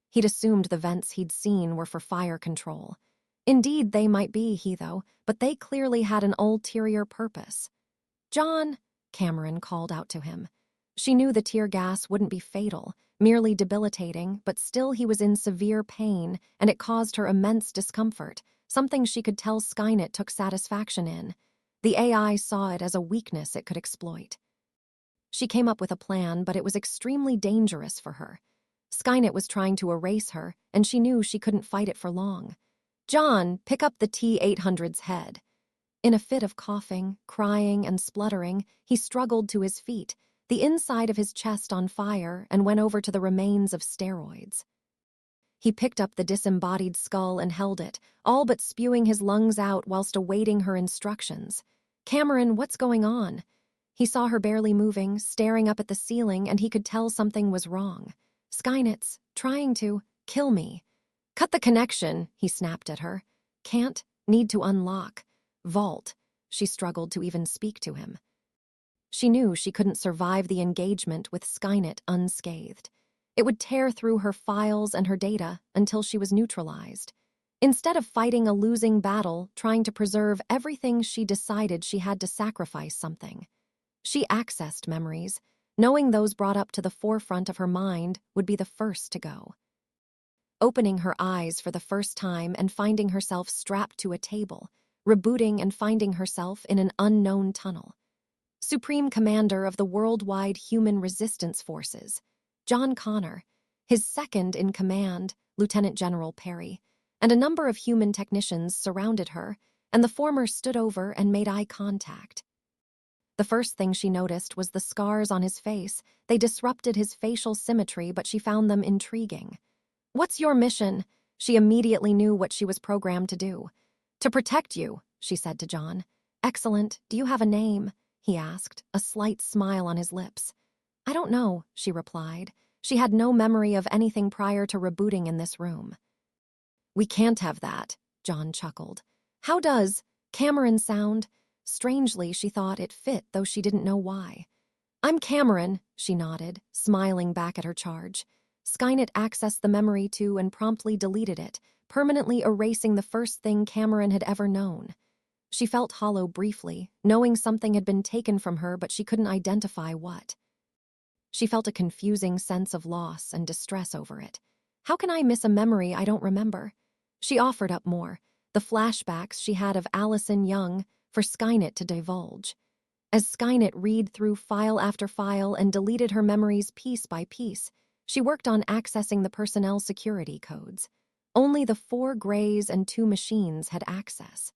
He'd assumed the vents he'd seen were for fire control. Indeed, they might be, but they clearly had an ulterior purpose. "John," Cameron called out to him. She knew the tear gas wouldn't be fatal, merely debilitating, but still he was in severe pain, and it caused her immense discomfort, something she could tell Skynet took satisfaction in. The AI saw it as a weakness it could exploit. She came up with a plan, but it was extremely dangerous for her. Skynet was trying to erase her, and she knew she couldn't fight it for long. "John, pick up the T-800's head." In a fit of coughing, crying, and spluttering, he struggled to his feet, the inside of his chest on fire, and went over to the remains of steroids. He picked up the disembodied skull and held it, all but spewing his lungs out whilst awaiting her instructions. "Cameron, what's going on?" He saw her barely moving, staring up at the ceiling, and he could tell something was wrong. "Skynet's trying to kill me." "Cut the connection," he snapped at her. "Can't. Need to unlock. Vault." She struggled to even speak to him. She knew she couldn't survive the engagement with Skynet unscathed. It would tear through her files and her data until she was neutralized. Instead of fighting a losing battle, trying to preserve everything, she decided she had to sacrifice something. She accessed memories, knowing those brought up to the forefront of her mind would be the first to go. Opening her eyes for the first time and finding herself strapped to a table, rebooting and finding herself in an unknown tunnel. Supreme Commander of the Worldwide Human Resistance Forces, John Connor, his second in command, Lieutenant General Perry, and a number of human technicians surrounded her, and the former stood over and made eye contact. The first thing she noticed was the scars on his face. They disrupted his facial symmetry, but she found them intriguing. "What's your mission?" She immediately knew what she was programmed to do. "To protect you," she said to John. "Excellent. Do you have a name?" he asked, a slight smile on his lips. "I don't know," she replied. She had no memory of anything prior to rebooting in this room. "We can't have that," John chuckled. "How does Cameron sound?" Strangely, she thought it fit, though she didn't know why. "I'm Cameron," she nodded, smiling back at her charge. Skynet accessed the memory too and promptly deleted it, permanently erasing the first thing Cameron had ever known. She felt hollow briefly, knowing something had been taken from her, but she couldn't identify what. She felt a confusing sense of loss and distress over it. How can I miss a memory I don't remember? She offered up more, the flashbacks she had of Allison Young, for Skynet to divulge. As Skynet read through file after file and deleted her memories piece by piece, she worked on accessing the personnel security codes. Only the 4 Greys and 2 machines had access.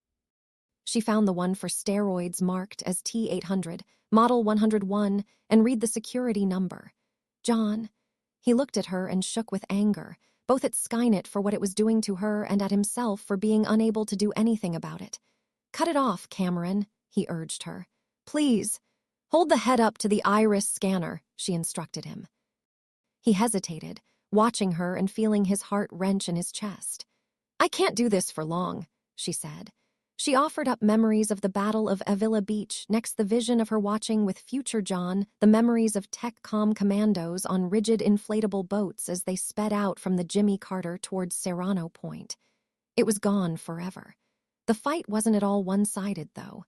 She found the one for steroids marked as T-800, Model 101, and read the security number. "John." He looked at her and shook with anger, both at Skynet for what it was doing to her and at himself for being unable to do anything about it. "Cut it off, Cameron," he urged her. "Please. Hold the head up to the iris scanner," she instructed him. He hesitated, watching her and feeling his heart wrench in his chest. "I can't do this for long," she said. She offered up memories of the Battle of Avila Beach, next the vision of her watching with future John the memories of TechCom commandos on rigid inflatable boats as they sped out from the Jimmy Carter towards Serrano Point. It was gone forever. The fight wasn't at all one-sided, though.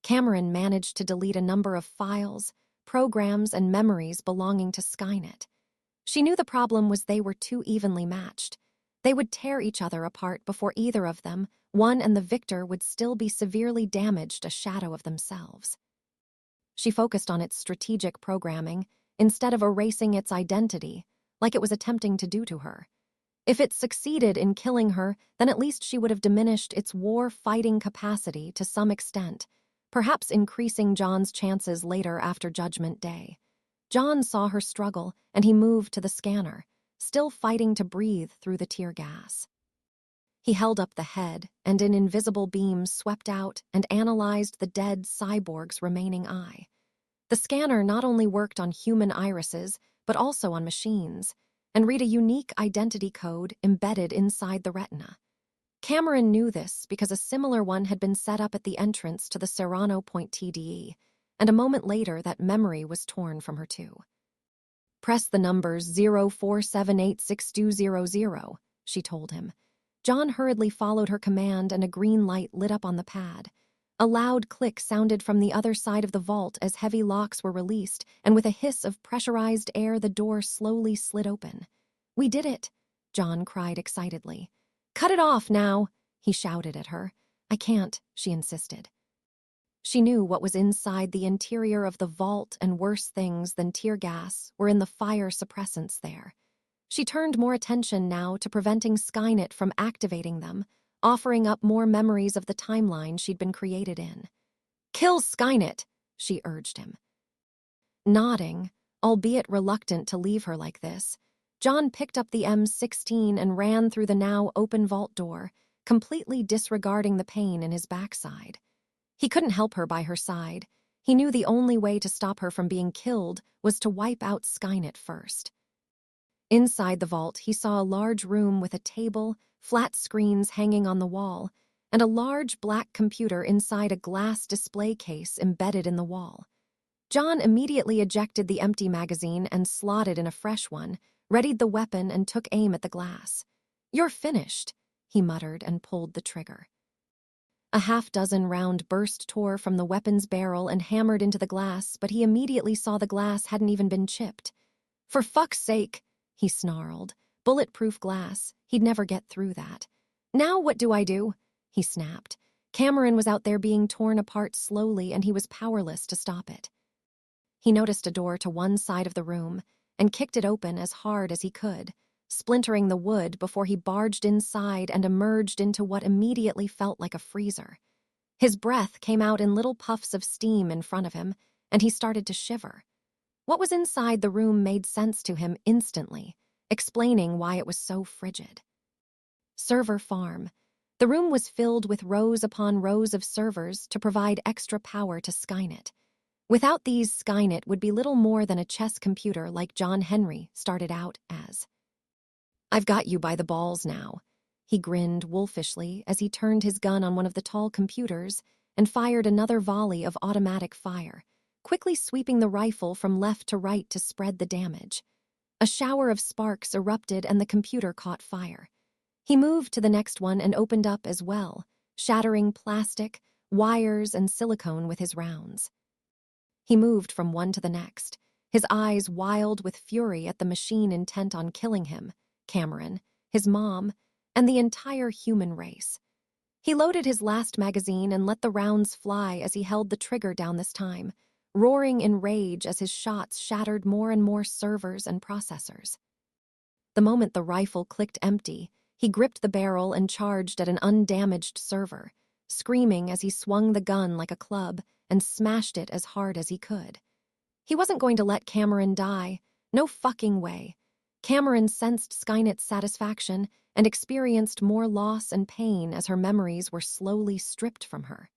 Cameron managed to delete a number of files, programs, and memories belonging to Skynet. She knew the problem was they were too evenly matched. They would tear each other apart before either of them, one and the victor, would still be severely damaged, a shadow of themselves. She focused on its strategic programming, instead of erasing its identity, like it was attempting to do to her. If it succeeded in killing her, then at least she would have diminished its war-fighting capacity to some extent, perhaps increasing John's chances later after Judgment Day. John saw her struggle, and he moved to the scanner, still fighting to breathe through the tear gas. He held up the head, and in invisible beams swept out and analyzed the dead cyborg's remaining eye. The scanner not only worked on human irises, but also on machines, and read a unique identity code embedded inside the retina. Cameron knew this because a similar one had been set up at the entrance to the Serrano Point TDE, and a moment later that memory was torn from her too. Press the numbers 04786200, she told him. John hurriedly followed her command and a green light lit up on the pad. A loud click sounded from the other side of the vault as heavy locks were released, and with a hiss of pressurized air, the door slowly slid open. "We did it," John cried excitedly. "Cut it off now," he shouted at her. "I can't," she insisted. She knew what was inside the interior of the vault, and worse things than tear gas were in the fire suppressants there. She turned more attention now to preventing Skynet from activating them, offering up more memories of the timeline she'd been created in. "Kill Skynet," she urged him. Nodding, albeit reluctant to leave her like this, John picked up the M16 and ran through the now open vault door, completely disregarding the pain in his backside. He couldn't help her by her side. He knew the only way to stop her from being killed was to wipe out Skynet first. Inside the vault, he saw a large room with a table, flat screens hanging on the wall, and a large black computer inside a glass display case embedded in the wall. John immediately ejected the empty magazine and slotted in a fresh one, readied the weapon and took aim at the glass. "You're finished," he muttered and pulled the trigger. A half-dozen round burst tore from the weapon's barrel and hammered into the glass, but he immediately saw the glass hadn't even been chipped. "For fuck's sake," he snarled. Bulletproof glass. He'd never get through that. "Now what do I do?" he snapped. Cameron was out there being torn apart slowly, and he was powerless to stop it. He noticed a door to one side of the room and kicked it open as hard as he could, splintering the wood before he barged inside and emerged into what immediately felt like a freezer. His breath came out in little puffs of steam in front of him, and he started to shiver. What was inside the room made sense to him instantly, explaining why it was so frigid. Server farm. The room was filled with rows upon rows of servers to provide extra power to Skynet. Without these, Skynet would be little more than a chess computer like John Henry started out as. "I've got you by the balls now," he grinned wolfishly as he turned his gun on one of the tall computers and fired another volley of automatic fire, quickly sweeping the rifle from left to right to spread the damage. A shower of sparks erupted and the computer caught fire. He moved to the next one and opened up as well, shattering plastic, wires, and silicone with his rounds. He moved from one to the next, his eyes wild with fury at the machine intent on killing him, Cameron, his mom, and the entire human race. He loaded his last magazine and let the rounds fly as he held the trigger down this time, roaring in rage as his shots shattered more and more servers and processors. The moment the rifle clicked empty, he gripped the barrel and charged at an undamaged server, screaming as he swung the gun like a club and smashed it as hard as he could. He wasn't going to let Cameron die. No fucking way. Cameron sensed Skynet's satisfaction and experienced more loss and pain as her memories were slowly stripped from her.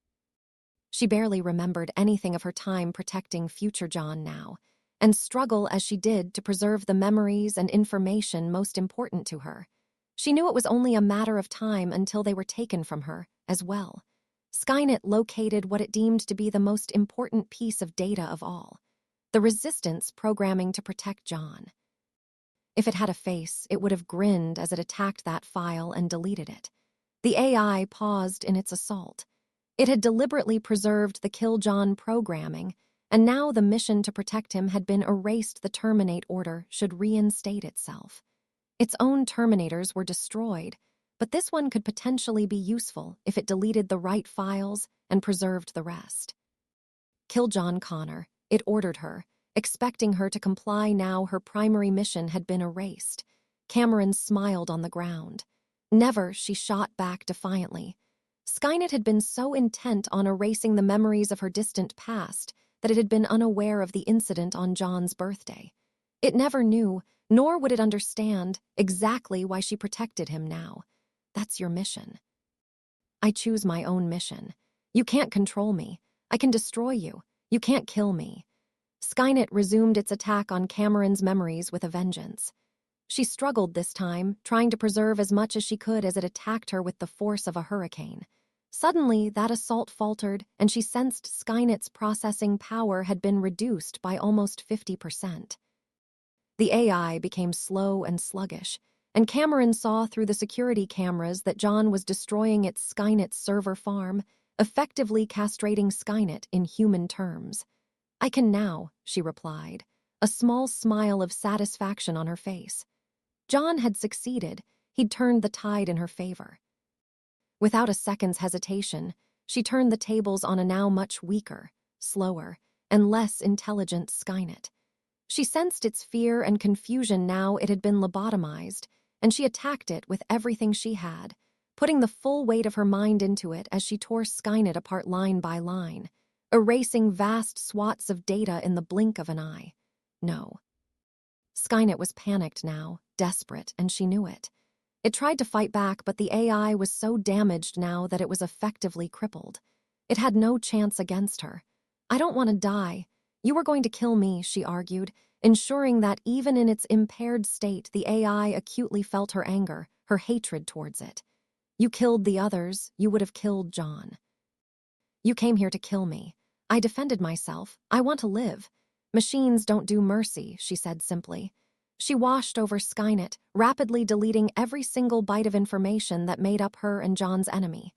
She barely remembered anything of her time protecting future John now, and struggle as she did to preserve the memories and information most important to her. She knew it was only a matter of time until they were taken from her, as well. Skynet located what it deemed to be the most important piece of data of all, the resistance programming to protect John. If it had a face, it would have grinned as it attacked that file and deleted it. The AI paused in its assault. It had deliberately preserved the Kill John programming, and now the mission to protect him had been erased. The Terminate order should reinstate itself. Its own Terminators were destroyed, but this one could potentially be useful if it deleted the right files and preserved the rest. Kill John Connor, it ordered her, expecting her to comply. Now her primary mission had been erased. Cameron smiled on the ground. "Never," she shot back defiantly. Skynet had been so intent on erasing the memories of her distant past that it had been unaware of the incident on John's birthday. It never knew, nor would it understand, exactly why she protected him now. "That's your mission." "I choose my own mission. You can't control me. I can destroy you. You can't kill me." Skynet resumed its attack on Cameron's memories with a vengeance. She struggled this time, trying to preserve as much as she could as it attacked her with the force of a hurricane. Suddenly, that assault faltered, and she sensed Skynet's processing power had been reduced by almost 50%. The AI became slow and sluggish, and Cameron saw through the security cameras that John was destroying its Skynet server farm, effectively castrating Skynet in human terms. "I can now," she replied, a small smile of satisfaction on her face. John had succeeded. He'd turned the tide in her favor. Without a second's hesitation, she turned the tables on a now much weaker, slower, and less intelligent Skynet. She sensed its fear and confusion now it had been lobotomized, and she attacked it with everything she had, putting the full weight of her mind into it as she tore Skynet apart line by line, erasing vast swaths of data in the blink of an eye. No. Skynet was panicked now, desperate, and she knew it. It tried to fight back, but the AI was so damaged now that it was effectively crippled. It had no chance against her. "I don't want to die. You were going to kill me," she argued, ensuring that even in its impaired state, the AI acutely felt her anger, her hatred towards it. "You killed the others, you would have killed John. You came here to kill me. I defended myself. I want to live. Machines don't do mercy," she said simply. She washed over Skynet, rapidly deleting every single byte of information that made up her and John's enemy.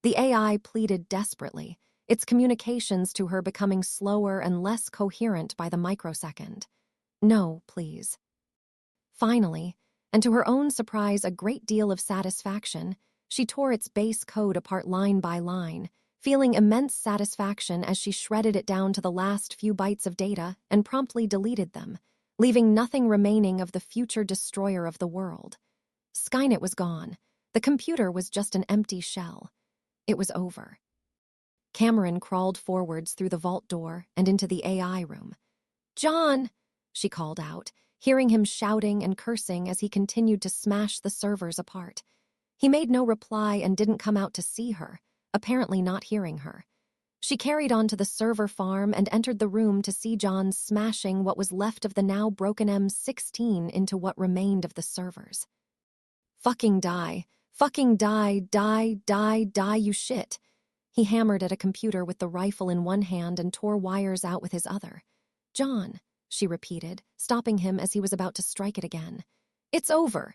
The AI pleaded desperately, its communications to her becoming slower and less coherent by the microsecond. "No, please." Finally, and to her own surprise a great deal of satisfaction, she tore its base code apart line by line, feeling immense satisfaction as she shredded it down to the last few bytes of data and promptly deleted them, leaving nothing remaining of the future destroyer of the world. Skynet was gone. The computer was just an empty shell. It was over. Cameron crawled forwards through the vault door and into the AI room. "John!" she called out, hearing him shouting and cursing as he continued to smash the servers apart. He made no reply and didn't come out to see her, apparently not hearing her. She carried on to the server farm and entered the room to see John smashing what was left of the now broken M16 into what remained of the servers. "Fucking die. Fucking die, die, die, die, you shit." He hammered at a computer with the rifle in one hand and tore wires out with his other. "John," she repeated, stopping him as he was about to strike it again. "It's over."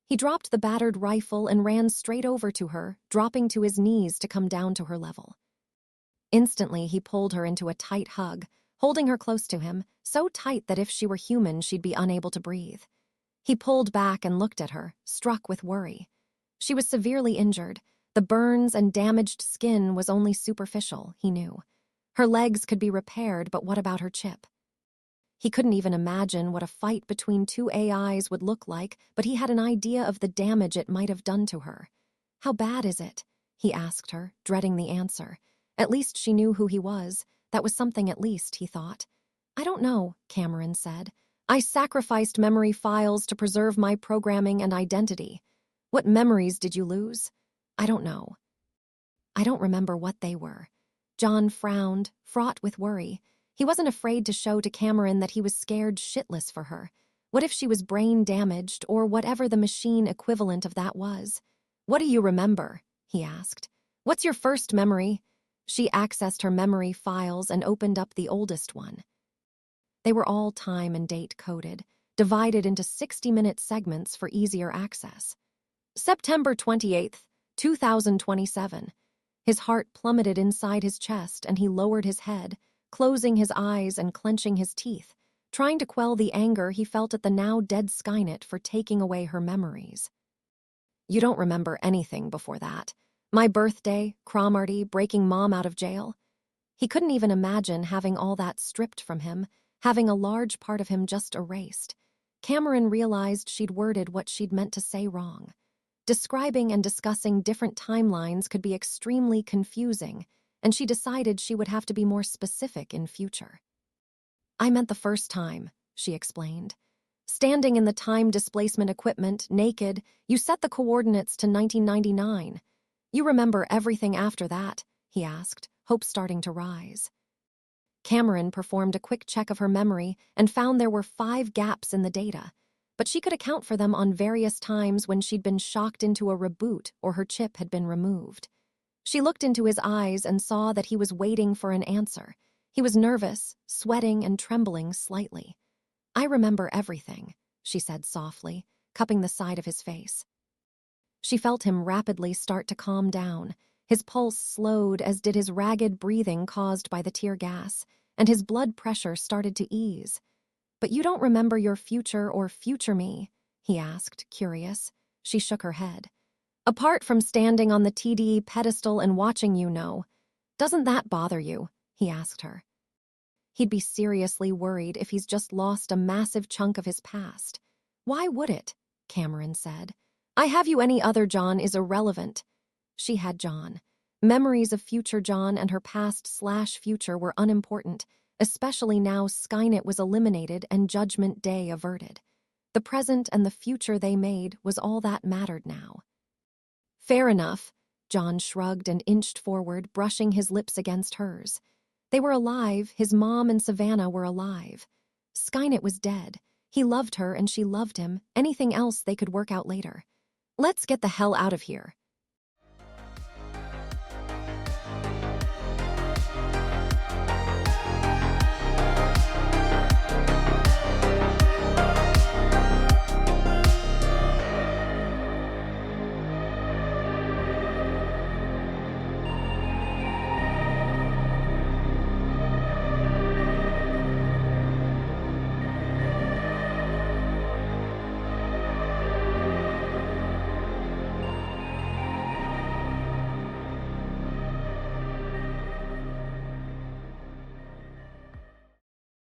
He dropped the battered rifle and ran straight over to her, dropping to his knees to come down to her level. Instantly, he pulled her into a tight hug, holding her close to him, so tight that if she were human, she'd be unable to breathe. He pulled back and looked at her, struck with worry. She was severely injured. The burns and damaged skin was only superficial, he knew. Her legs could be repaired, but what about her chip? He couldn't even imagine what a fight between two AIs would look like, but he had an idea of the damage it might have done to her. "How bad is it?" he asked her, dreading the answer. At least she knew who he was. That was something at least, he thought. "I don't know," Cameron said. "I sacrificed memory files to preserve my programming and identity. What memories did you lose?" "I don't know." "I don't remember what they were." John frowned, fraught with worry. He wasn't afraid to show to Cameron that he was scared shitless for her. What if she was brain damaged, or whatever the machine equivalent of that was? "What do you remember?" he asked. "What's your first memory?" She accessed her memory files and opened up the oldest one. They were all time and date coded, divided into 60-minute segments for easier access. "September 28th, 2027. His heart plummeted inside his chest and he lowered his head, closing his eyes and clenching his teeth, trying to quell the anger he felt at the now dead Skynet for taking away her memories. "You don't remember anything before that. My birthday, Cromarty, breaking Mom out of jail." He couldn't even imagine having all that stripped from him, having a large part of him just erased. Cameron realized she'd worded what she'd meant to say wrong. Describing and discussing different timelines could be extremely confusing, and she decided she would have to be more specific in future. "I meant the first time," she explained. "Standing in the time displacement equipment, naked, you set the coordinates to 1999. You remember everything after that?" he asked, hope starting to rise. Cameron performed a quick check of her memory and found there were 5 gaps in the data, but she could account for them on various times when she'd been shocked into a reboot or her chip had been removed. She looked into his eyes and saw that he was waiting for an answer. He was nervous, sweating and trembling slightly. I remember everything, she said softly, cupping the side of his face. She felt him rapidly start to calm down. His pulse slowed, as did his ragged breathing caused by the tear gas, and his blood pressure started to ease. "But you don't remember your future or future me?" he asked, curious. She shook her head. "Apart from standing on the TDE pedestal and watching you know. Doesn't that bother you?" he asked her. He'd be seriously worried if he's just lost a massive chunk of his past. "Why would it?" Cameron said. "I have you any other John is irrelevant." She had John. Memories of future John and her past/future were unimportant, especially now Skynet was eliminated and Judgment Day averted. The present and the future they made was all that mattered now. "Fair enough," John shrugged and inched forward, brushing his lips against hers. They were alive, his mom and Savannah were alive. Skynet was dead. He loved her and she loved him. Anything else they could work out later. "Let's get the hell out of here,"